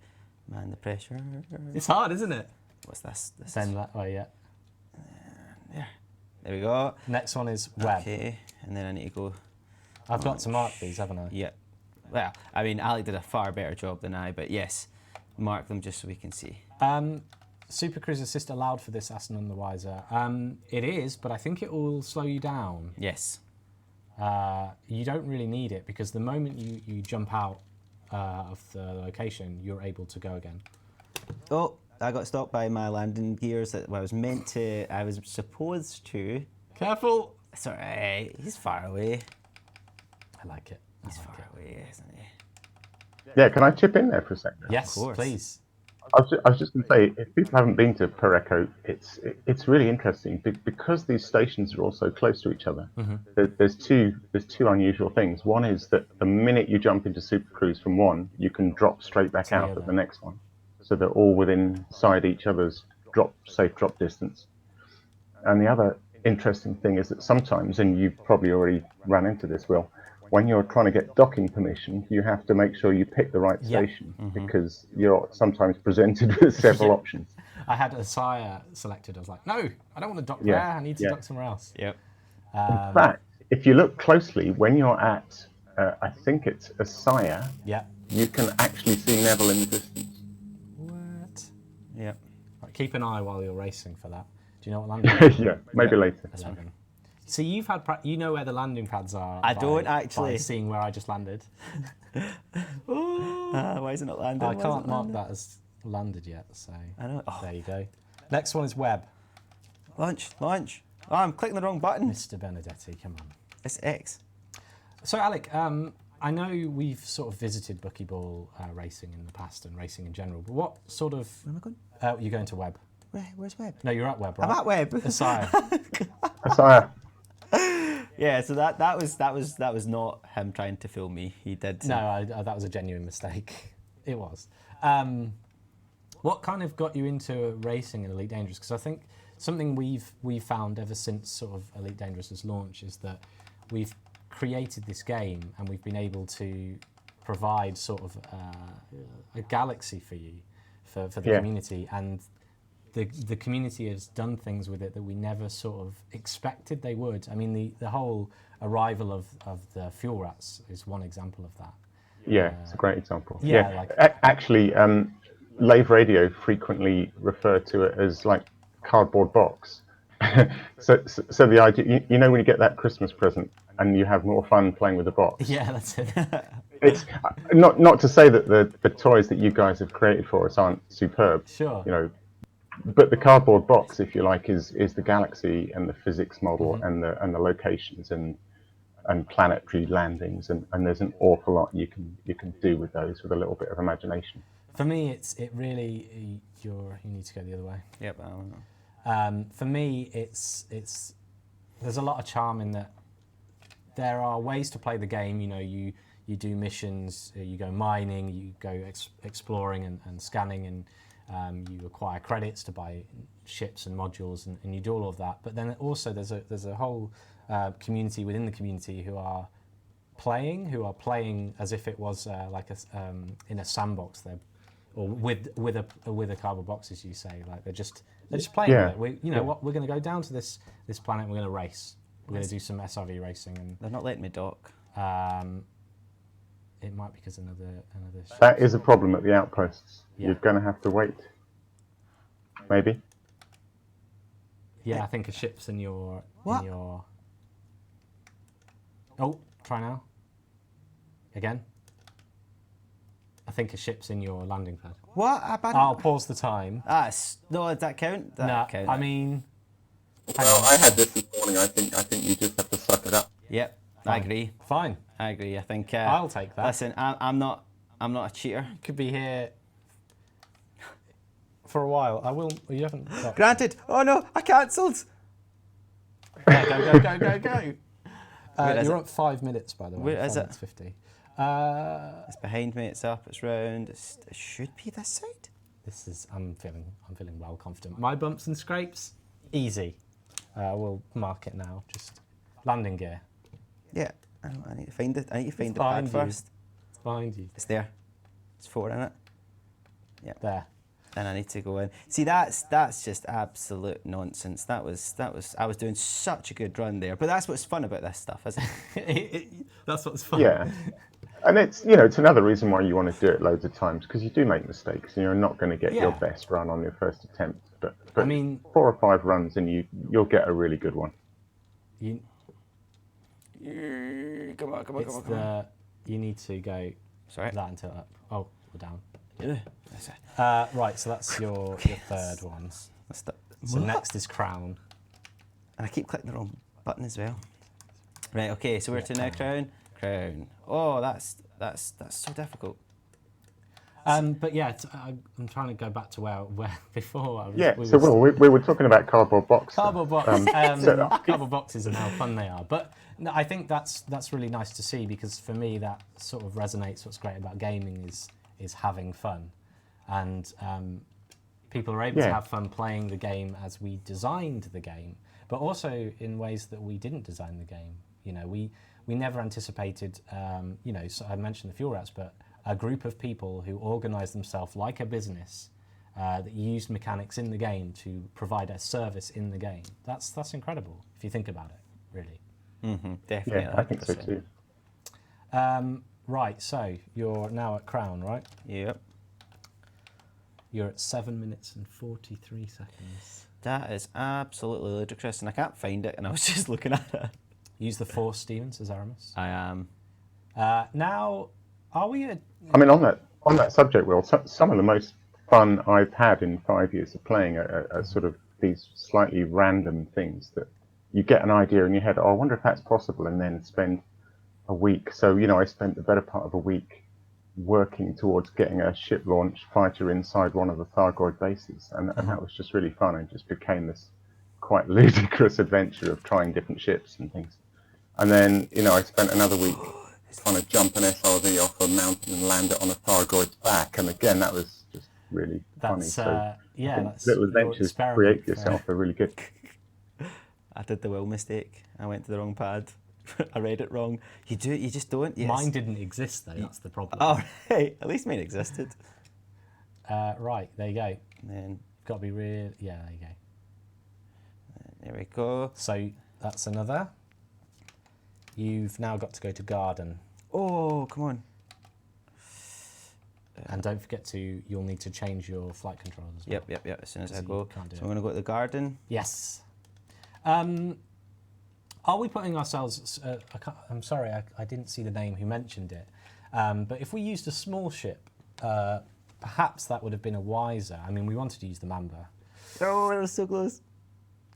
man the pressure. It's hard, isn't it? What's this? Send that way, yeah. There we go. Next one is web. Okay, and then I need to go. I've got to mark these, haven't I? Yeah. Well, I mean, Alec did a far better job than I, but yes, mark them just so we can see. Super Cruise Assist allowed for this, Aston and the Wiser. It is, but I think it will slow you down. Yes. You don't really need it because the moment you jump out of the location, you're able to go again. Oh, I got stopped by my landing gears that I was supposed to. Careful! Sorry, he's far away. I like it. He's far away, isn't he? Yeah, can I chip in there for a second? Yes, of course. Please. I was just going to say, if people haven't been to Pareco, it's really interesting because these stations are all so close to each other. There's two unusual things. One is that the minute you jump into Super Cruise from one, you can drop straight back out at the next one, so they're all within inside each other's safe drop distance. And the other interesting thing is that sometimes, and you've probably already run into this, Will, when you're trying to get docking permission, you have to make sure you pick the right station because you're sometimes presented with several options. I had a sire selected. I was like, no, I don't want to dock there. I need to dock somewhere else. Yep. In fact, if you look closely, when you're at, I think it's a sire, you can actually see Neville in the distance. What? Yep. Right, keep an eye while you're racing for that. Do you know what landing? Yeah, maybe later. 11. So you know where the landing pads are. I don't actually. By seeing where I just landed. Why is it not landing? I can't mark that as landed yet. So I know. Oh. There you go. Next one is web. Launch. Oh, I'm clicking the wrong button. Mr. Benedetti, come on. It's X. So Alec, I know we've sort of visited buckyball racing in the past and racing in general, but what sort of? Where am I going? You're going to web. Where's web? No, you're at web, right? I'm at web. Asire. Sire. Yeah, so that was not him trying to fool me. He did. No, that was a genuine mistake. It was. What kind of got you into racing in Elite Dangerous? Because I think something we've found ever since sort of Elite Dangerous's launch is that we've created this game and we've been able to provide sort of a galaxy for you, for the community, and the community has done things with it that we never sort of expected they would. I mean, the whole arrival of the fuel rats is one example of that. Yeah, it's a great example. Yeah. Actually, Lave Radio frequently refer to it as like cardboard box. so the idea, you know, when you get that Christmas present and you have more fun playing with the box. Yeah, that's it. It's not to say that the toys that you guys have created for us aren't superb. Sure. You know, but the cardboard box, if you like, is the galaxy and the physics model and the locations and planetary landings, and there's an awful lot you can do with those with a little bit of imagination. For me, it really you need to go the other way. Yep. I don't know. For me, it's there's a lot of charm in that. There are ways to play the game. You know, you do missions, you go mining, you go exploring and scanning, and you acquire credits to buy ships and modules, and you do all of that. But then also there's a whole community within the community who are playing as if it was like in a sandbox. Or with a cardboard box, as you say, like they're just playing with it. We're going to go down to this planet. And we're going to race. We're going to do some SRV racing, and They're not letting me dock. it might be because another. That is a problem at the outposts. Yeah. You're going to have to wait. Maybe. Yeah, I think a ship's in your. What? In your... Oh, try now. Again. I think a ship's in your landing pad. What? I'll pause the time. No, does that count? No, count. I mean. Well, I had this morning. I think you just have to suck it up. Yep, I agree. Fine. I agree. I think. I'll take that. Listen, I'm not a cheater. Could be here for a while. I will. You haven't. Granted. Oh no, I cancelled. Yeah, go. Where is You're it? up 5 minutes, by the way. Where is it? 50. It's behind me. It's up. It's round. It should be this side. This is. I'm feeling well confident. My bumps and scrapes, easy. We'll mark it now. Just landing gear. Yeah. I need to find it. I need to find the behind pad you. first. It's behind you. It's there. It's 4 in it. Yeah. There. And I need to go in. See, that's just absolute nonsense. That was. I was doing such a good run there. But that's what's fun about this stuff, isn't it? That's what's fun. Yeah. And it's another reason why you want to do it loads of times, because you do make mistakes and you're not going to get your best run on your first attempt. But I mean, 4 or 5 runs and you'll get a really good one. Come on. You need to go. Sorry. That until up. Oh, we're down. Yeah. Right, so that's your third one. So next is crown. And I keep clicking the wrong button as well. Right. Okay. So we're to now crown. Crown. Oh, that's so difficult. But yeah, I'm trying to go back to where before. We were talking about cardboard box. Cardboard box. Cardboard boxes and how fun they are. But no, I think that's really nice to see, because for me that sort of resonates. What's great about gaming is having fun, and people are able to have fun playing the game as we designed the game, but also in ways that we didn't design the game. You know, we never anticipated. So I mentioned the fuel rats, but a group of people who organised themselves like a business that used mechanics in the game to provide a service in the game. That's incredible if you think about it, really. Mm-hmm, definitely. Yeah, I think so too. Right, so you're now at crown, right? Yep. You're at 7 minutes and 43 seconds. That is absolutely ludicrous, and I can't find it, and I was just looking at it. Use the Force, Stevens, as Aramis. I am. Now, are we at... I mean, on that subject, Will, some of the most fun I've had in 5 years of playing are sort of these slightly random things that you get an idea in your head. Oh, I wonder if that's possible, and then spend a week. So, I spent the better part of a week working towards getting a ship launch fighter inside one of the Thargoid bases, and that was just really fun. It just became this quite ludicrous adventure of trying different ships and things. And then, I spent another week trying to jump an SRV off a mountain and land it on a Thargoid's back. And again, that was just really funny. That's So yeah, that's little your adventures to experiment create yourself are really good. I did the Will mistake. I went to the wrong pad. I read it wrong. You just don't. Yes. Mine didn't exist though. That's the problem. Oh, right. At least mine existed. Right, there you go. And then Got to be real. Yeah, there you go. there we go. So that's another. You've now got to go to garden, Oh, come on. and don't forget to. You'll need to change your flight controls as well. Yep. As soon as So I you go. can't do So it. I'm going to go to the garden. Yes. Are we putting ourselves? I'm sorry, I didn't see the name who mentioned it. But if we used a small ship, perhaps that would have been a wiser. I mean, we wanted to use the Mamba. Oh, it was so close.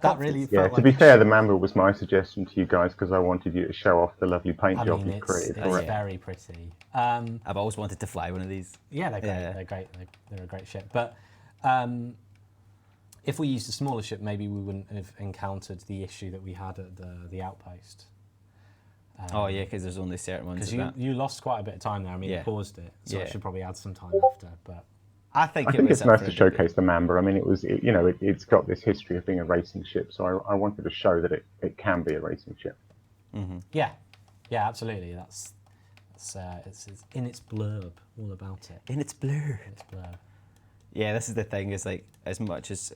That really Yeah, felt to like be a fair, ship. the Mamba was my suggestion to you guys because I wanted you to show off the lovely paint I job mean, you've created it's for it. very pretty. I've always wanted to fly one of these. Yeah, they're great. Yeah. They're great. They're a great ship. But if we used a smaller ship, maybe we wouldn't have encountered the issue that we had at the outpost. Oh yeah, because there's only certain ones. Because you lost quite a bit of time there. I mean, Yeah. you paused it, so I Yeah. should probably add some time after. But I think I it think was it's nice up to for a debate. showcase the Mamba. I mean, it's got this history of being a racing ship, so I wanted to show that it can be a racing ship. yeah, absolutely. That's it's in its blurb all about it. In its blur. Its blurb. Yeah, this is the thing. Is like as much as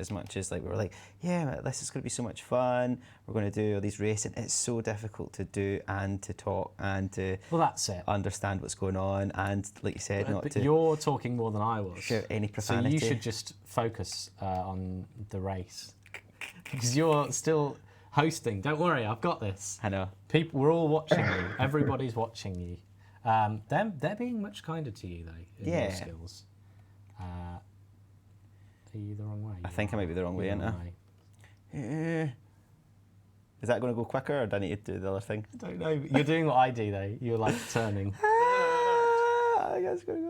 like we were like, yeah, this is going to be so much fun. We're going to do all these racing. It's so difficult to do and to talk and to Well, that's it. understand what's going on and, like you said, not But to you're talking more than I was. shout any So profanity. you should just focus on the race because you're still hosting. Don't worry, I've got this. I know. People, we're all watching you. Everybody's watching you. They're being much kinder to you though in your Yeah. skills. Are you the wrong way? I think I might be the wrong way, You're ain't I? Is that going to go quicker, or do I need to do the other thing? I don't know. You're doing what I do though. You're like turning. I guess it's going to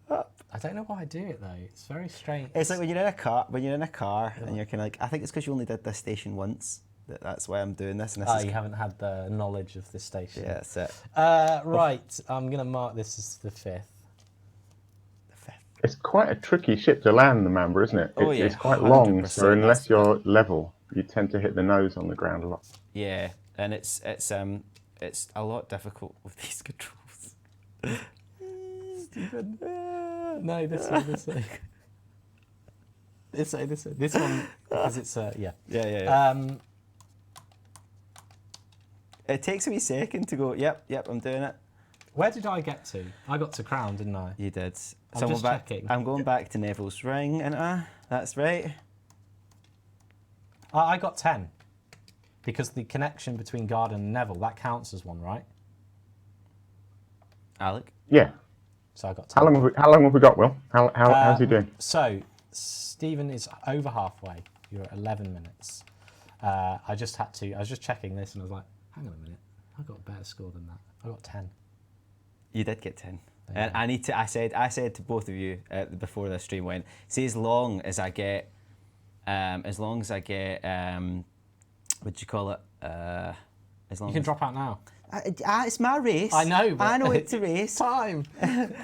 go up. I don't know why I do it though. It's very strange. It's like when you're in a car, and you're kind of like, I think it's because you only did this station once. That's why I'm doing this. And this is You haven't had the knowledge of this station. yeah, that's it. Right, I'm going to mark this as the 5th. It's quite a tricky ship to land, the Mamba, isn't it? Oh, yeah, It's quite long, 100%. so unless you're level, you tend to hit the nose on the ground a lot. Yeah, and it's a lot difficult with these controls. Stephen. No, this one. This one, because it's, yeah. Yeah. It takes a wee second to go, yep, I'm doing it. Where did I get to? I got to Crown, didn't I? You did. I'm just checking. I'm going back to Neville's ring, and that's right. I got 10. Because the connection between Garden and Neville, that counts as one, right? Alec? Yeah. So I got 10. How long have we got, Will? How's he doing? So, Stephen is over halfway. You're at 11 minutes. I was just checking this and I was like, hang on a minute. I got a better score than that. I got 10. You did get 10. Yeah. And I need to. I said to both of you before the stream went. See, as long as I get, what do you call it? As long You can as drop out now. it's my race. I know, but I know it's a race. Time. I'm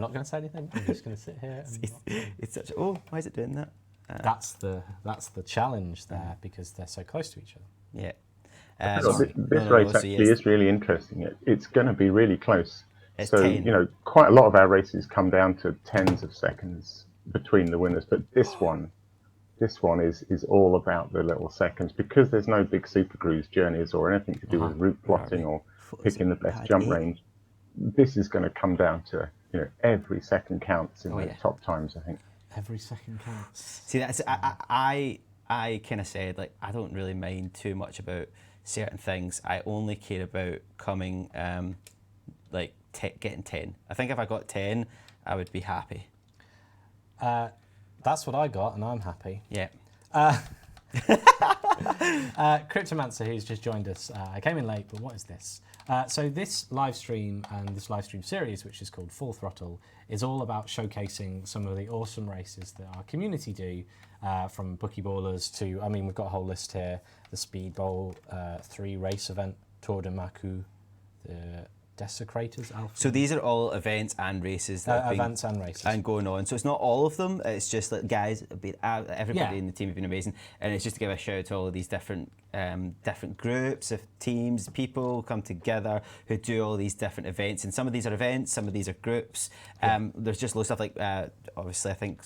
not going to say anything. I'm just going to sit here. And It's such. Oh, why is it doing that? that's the challenge there because they're so close to each other. Yeah. This race actually is really interesting. It's going to be really close. It's So 10. quite a lot of our races come down to tens of seconds between the winners, but this one is all about the little seconds because there's no big Super Cruise journeys or anything to do with route plotting or picking the best jump range. This is going to come down to every second counts in the top times, I think. Every second counts. See, that's I kind of said like I don't really mind too much about certain things. I only care about coming getting 10. I think if I got 10, I would be happy. That's what I got, and I'm happy. Yeah. Cryptomancer, who's just joined us, I came in late, but what is this? So this live stream and this live stream series, which is called Full Throttle, is all about showcasing some of the awesome races that our community do, from Buckyballers to, I mean, we've got a whole list here, the Speedball 3 race event, Tour de Macu, the Desecrators, Alpha. So these are all events and races that have been events and races and going on. So it's not all of them. It's just that guys, everybody in the team have been amazing, and it's just to give a shout out to all of these different groups of teams, people come together who do all these different events. And some of these are events, some of these are groups. There's just loads of stuff like obviously I think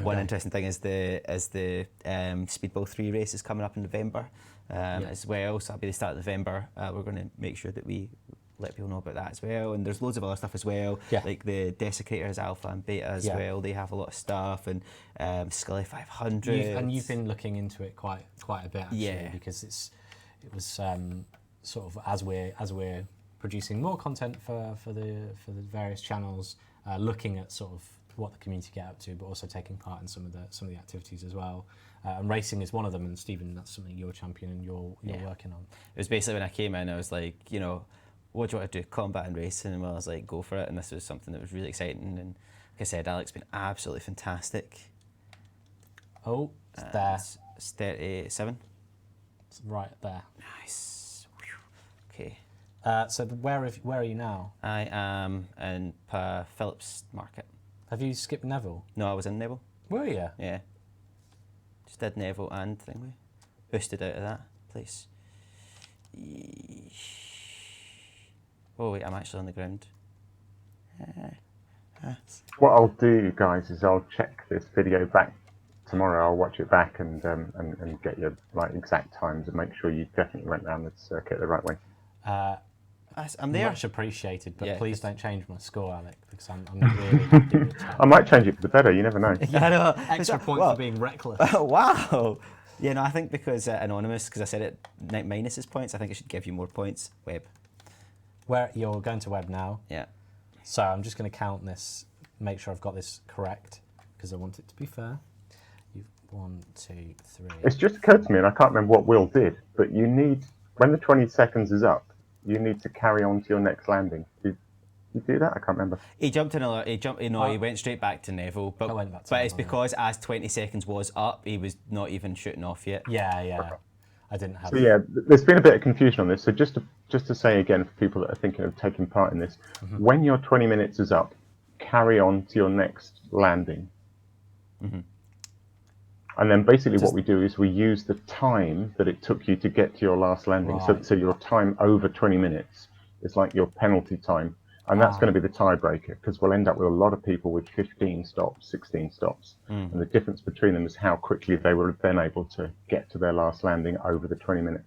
one interesting thing is the Speedball 3 race is coming up in November as well. So that'll be the start of November. We're going to make sure that we let people know about that as well, and there's loads of other stuff as well, like the Desecrators Alpha and Beta as well. They have a lot of stuff, and Scully 500. You've been looking into it quite a bit actually, because it was sort of as we're producing more content for the various channels, looking at sort of what the community get up to, but also taking part in some of the activities as well. And racing is one of them. And Stephen, that's something you're championing and you're working on. It was basically when I came in, I was like, what do you want to do? Combat and racing? And I was like, go for it. And this was something that was really exciting. And like I said, Alec's been absolutely fantastic. Oh, it's there. It's 37. It's right there. Nice. Okay. So where are you now? I am in Phillips Market. Have you skipped Neville? No, I was in Neville. Were you? Yeah. Just did Neville and Thingley. Boosted out of that place. Oh wait, I'm actually on the ground. What I'll do, guys, is I'll check this video back tomorrow. I'll watch it back and get your exact times and make sure you definitely went around the circuit the right way. I'm there. Much appreciated, but please don't change my score, Alec, because I'm really happy with it. I might change it for the better. You never know. I know. Extra point for being reckless. Wow. Yeah, no, I think because anonymous, because I said it minuses points, I think it should give you more points. Web. Where you're going to web now. Yeah. So I'm just going to count this, make sure I've got this correct, because I want it to be fair. You've 1, 2, 3. It's just occurred to me, and I can't remember what Will did, but you need, when the 20 seconds is up, you need to carry on to your next landing. Did you do that? I can't remember. He went straight back to Neville, but it's because as 20 seconds was up, he was not even shooting off yet. Yeah. Okay. I didn't have. So yeah, there's been a bit of confusion on this. So just to say again, for people that are thinking of taking part in this, when your 20 minutes is up, carry on to your next landing. And then basically what we do is we use the time that it took you to get to your last landing. Right. So your time over 20 minutes is like your penalty time. And that's going to be the tiebreaker, because we'll end up with a lot of people with 15 stops, 16 stops. And the difference between them is how quickly they were then able to get to their last landing over the 20 minutes.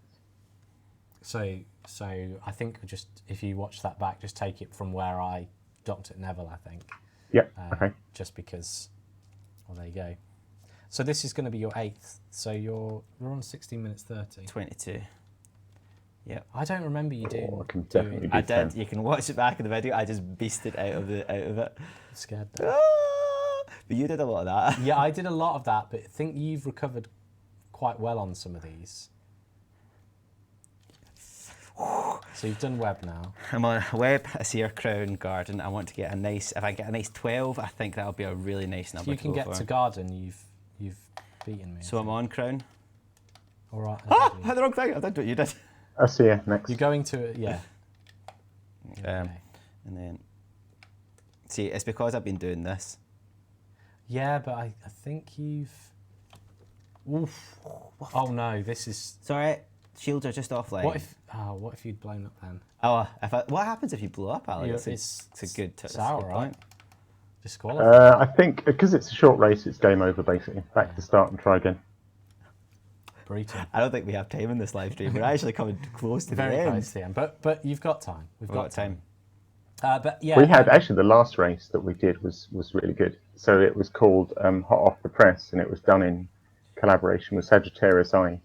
So I think just if you watch that back, just take it from where I docked at Neville, I think. Yeah, okay. Just because, well, there you go. So this is going to be your 8th. So we're on 16 minutes 30. 22. Yeah. I don't remember you doing. I can definitely do 10. You can watch it back in the video. I just beasted out of it. I'm scared. But you did a lot of that. Yeah, I did a lot of that, but I think you've recovered quite well on some of these. So you've done web now. I'm on web, Asir, Crown, Garden. I want to get if I get a nice 12, I think that'll be a really nice number. If you can get to Garden, you've beaten me. So I'm on Crown. All right. I had the wrong thing. I did what you did. Asir next. You're going to yeah. Okay. And then, see, it's because I've been doing this. Yeah, but I think you've. Oof. Oh no, this is. It's all right. Shields are just offline. What if you'd blown up then? Oh, what happens if you blow up, Alex? It's a good point. Disqualified. I think because it's a short race, it's game over basically. Back to start and try again. Brutal. I don't think we have time in this live stream. We're actually coming close to very the end. close to the end, but you've got time. We've got time. But yeah, we had actually the last race that we did was really good. So it was called Hot Off the Press, and it was done in collaboration with Sagittarius Eye.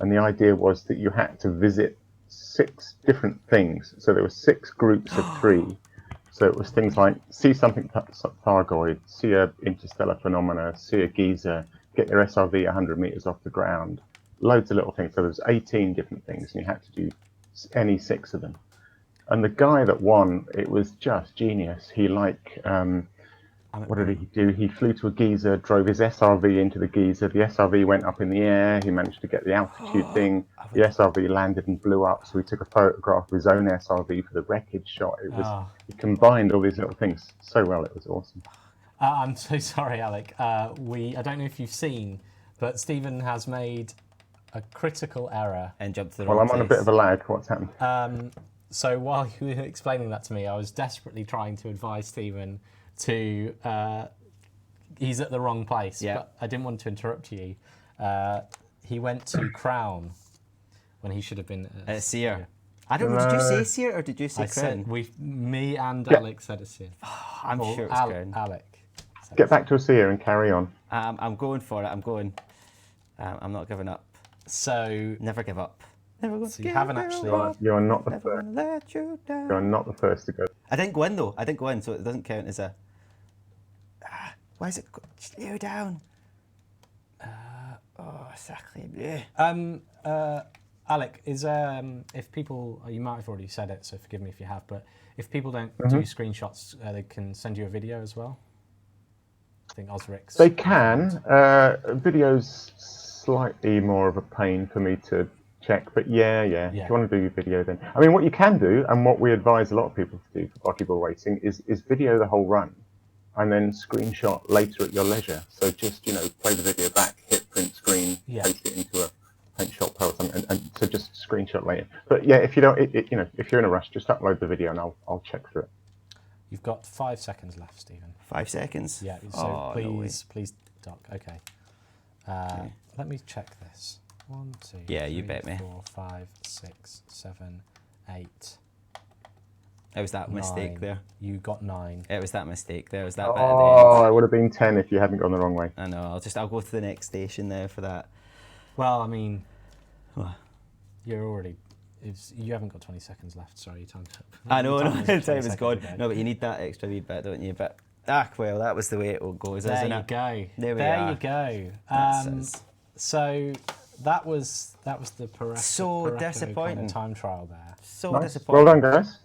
And the idea was that you had to visit 6 different things. So there were 6 groups of 3. So it was things like see something Thargoid, see a interstellar phenomena, see a geyser, get your SRV 100 meters off the ground, loads of little things. So there was 18 different things, and you had to do any 6 of them. And the guy that won, it was just genius. He what did he do? He flew to a geyser, drove his SRV into the geyser. The SRV went up in the air. He managed to get the altitude thing. The SRV landed and blew up. So he took a photograph of his own SRV for the wreckage shot. He combined all these little things so well. It was awesome. I'm so sorry, Alec. I don't know if you've seen, but Stephen has made a critical error. And jumped to the Well, wrong I'm on a place. bit of a lag. What's happened? So while you were explaining that to me, I was desperately trying to advise Stephen to, he's at the wrong place, but I didn't want to interrupt you. He went to Crown when he should have been at Sear. I don't know, did you say Sear or did you say Crown? Me and Alex said a Sear. I'm sure it was Crown. Alec. Get back to a Sear and carry on. I'm going for it, I'm going. I'm not giving up. So... Never give up. Never go. So you haven't actually... You're not the Never first. let you down. You're not the first to go. I didn't go in though. I didn't go in, so it doesn't count as a. Why is it? Just lay down. Sacré bleu. Alec, is if people, you might have already said it, so forgive me if you have, but if people don't do screenshots, they can send you a video as well. I think Osric's. They can. Video's slightly more of a pain for me to check, but yeah. If you want to do your video, then I mean, what you can do, and what we advise a lot of people to do for buckyball racing, is video the whole run, and then screenshot later at your leisure. So just play the video back, hit print screen, paste it into a paint shot post, and so just screenshot later. But yeah, if you don't, if you're in a rush, just upload the video and I'll check through it. You've got 5 seconds left, Stephen. 5 seconds. Yeah. So please, Doc. Okay. Let me check this. 1, 2, yeah, 3, you bet me. 4, 5, 6, 7, 8. It was that 9. mistake there. You got 9. It was that mistake there. It was that bit at the end. Oh, it would have been 10 if you hadn't gone the wrong way. I know. I'll go to the next station there for that. Well, I mean, What? you're already. You haven't got 20 seconds left. Sorry, your time's up. I know, the time is 20 gone. seconds No, but you need that extra wee bit, don't you? But well, that was the way it goes, isn't it? Go. There we there are. you go. That's us. So that was the Pareco, So Pareco disappointing. kind of time trial there. So Nice. disappointing. Well done, guys.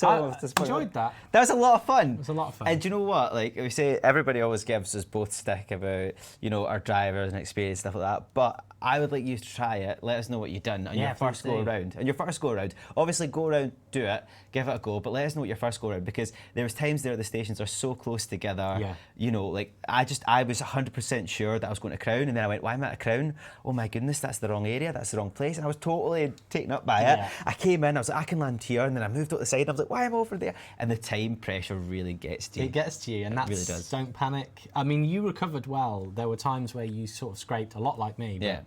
I enjoyed that. That was a lot of fun. It was a lot of fun. And do you know what? Like we say, everybody always gives us both stick about our drivers and experience stuff like that. But I would like you to try it. Let us know what you've done on your first go around. On your first go around, obviously go around, do it, give it a go. But let us know what your first go around, because there was times there the stations are so close together. Yeah. Like I was 100% sure that I was going to Crown, and then I went, why am I at Crown? Oh my goodness, that's the wrong area. That's the wrong place. And I was totally taken up by it. I came in, I was like, I can land here, and then I moved up the side. And I was like, why am I over there? And the time pressure really gets to you. It gets to you, and that really does. Don't panic. I mean, you recovered well. There were times where you sort of scraped a lot like me. But Yeah.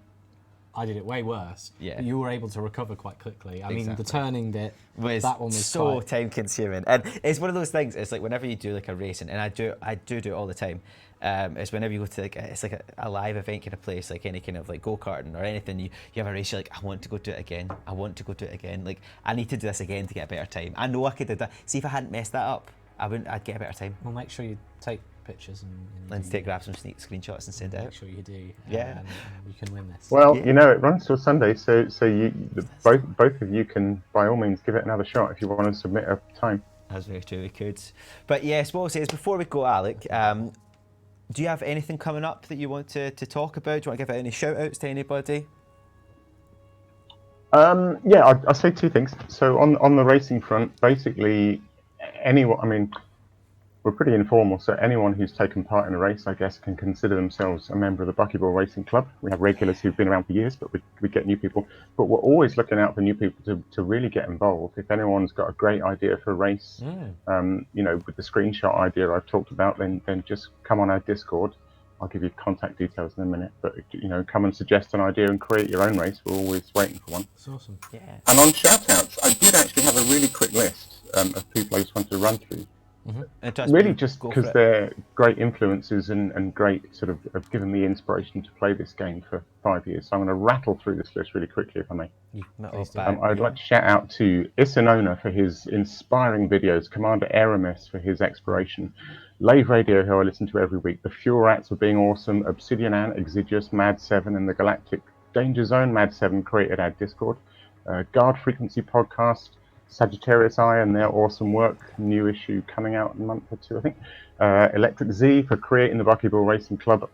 I did it way worse. Yeah. But you were able to recover quite quickly. I mean, the turning bit, that one was so time consuming. And it's one of those things, it's like whenever you do like a racing, and I do it all the time, it's whenever you go to it's like a live event kind of place, like any kind of like go-karting or anything, you have a race, you're like, I want to go do it again. I want to go do it again. Like, I need to do this again to get a better time. I know I could have done. See, if I hadn't messed that up, I'd get a better time. Well, make sure you take pictures and grab some screenshots and send it out. Make sure you do. Yeah. And you can win this. Well, it runs till Sunday, so both of you can, by all means, give it another shot if you want to submit a time. That's very true, we could. But yes, what I'll say is, before we go, Alec, do you have anything coming up that you want to talk about? Do you want to give out any shout-outs to anybody? Yeah, I'll say 2 things. So on the racing front, basically, anyone, I mean, we're pretty informal, so anyone who's taken part in a race, I guess, can consider themselves a member of the Buckyball Racing Club. We have regulars who've been around for years, but we get new people. But we're always looking out for new people to really get involved. If anyone's got a great idea for a race, with the screenshot idea I've talked about, then just come on our Discord. I'll give you contact details in a minute. But come and suggest an idea and create your own race. We're always waiting for one. That's awesome. Yeah. And on shout-outs, I did actually have a really quick list of people I just wanted to run through. Really just because they're great influences and great sort of have given me inspiration to play this game for 5 years. So I'm going to rattle through this list really quickly, if I may. I'd like to shout out to Isanona for his inspiring videos, Commander Aramis for his exploration, Lave Radio, who I listen to every week, the Fuel Rats for being awesome, Obsidian Ant, Exidious, Mad7, and the Galactic Danger Zone. Mad7 created our Discord, Guard Frequency Podcast, Sagittarius Eye and their awesome work. New issue coming out in a month or two, I think. Electric Z for creating the Buckyball Racing Club,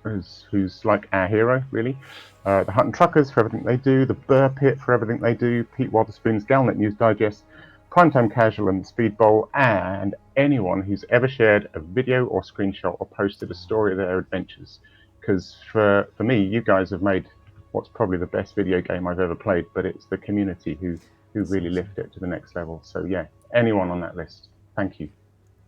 who's like our hero, really. The Hunt and Truckers for everything they do. The Burr Pit for everything they do. Pete Waterspoon's Galnet News Digest. Primetime Casual and the Speed Bowl, and anyone who's ever shared a video or screenshot or posted a story of their adventures. Because for me, you guys have made what's probably the best video game I've ever played, but it's the community who really lift it to the next level. So yeah, anyone on that list, thank you.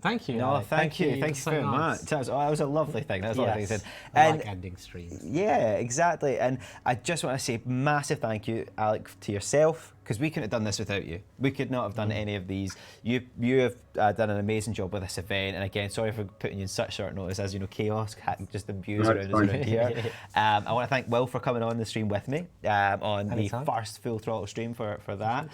Thank you. No, Alec. thank you. Thank you so very nice. much. That was a lovely thing. That was a lovely thing. I like ending streams. Yeah, exactly. And I just want to say massive thank you, Alec, to yourself, because we couldn't have done this without you. We could not have done any of these. You have done an amazing job with this event. And again, sorry for putting you in such short notice, as you know, chaos, just abuse around us here. I want to thank Will for coming on the stream with me on the first Full Throttle stream for that.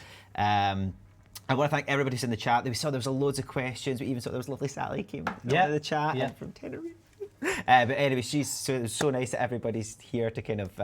I want to thank everybody who's in the chat. We saw there was loads of questions. We even saw there was lovely Sally came into the chat from Tenerife. But anyway, it was so nice that everybody's here to kind of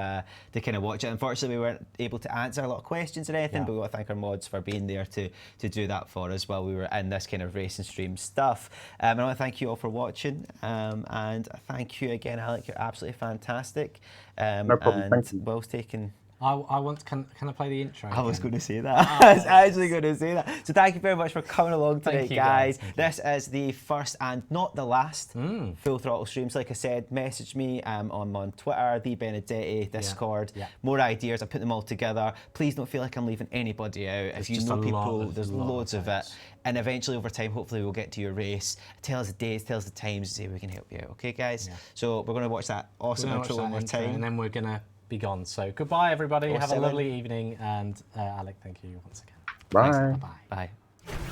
watch it. Unfortunately, we weren't able to answer a lot of questions or anything, but we want to thank our mods for being there to do that for us while we were in this kind of racing stream stuff. And I want to thank you all for watching. And thank you again, Alec. You're absolutely fantastic. No problem. Thank you. Will's taken. I want. Can I play the intro? I was going to say that. I was actually going to say that. So thank you very much for coming along today, guys. This is the first and not the last Full Throttle streams. Like I said, message me on Twitter, the Benedetti, Discord. More ideas. I put them all together. Please don't feel like I'm leaving anybody out. If you know people, there's loads of it. And eventually, over time, hopefully, we'll get to your race. Tell us the dates, tell us the times, see if we can help you out. Okay, guys? So we're going to watch that awesome intro one more time, and then we're going to be gone. So goodbye, everybody. Have a lovely evening, and Alec, thank you once again. Bye. Bye. Bye.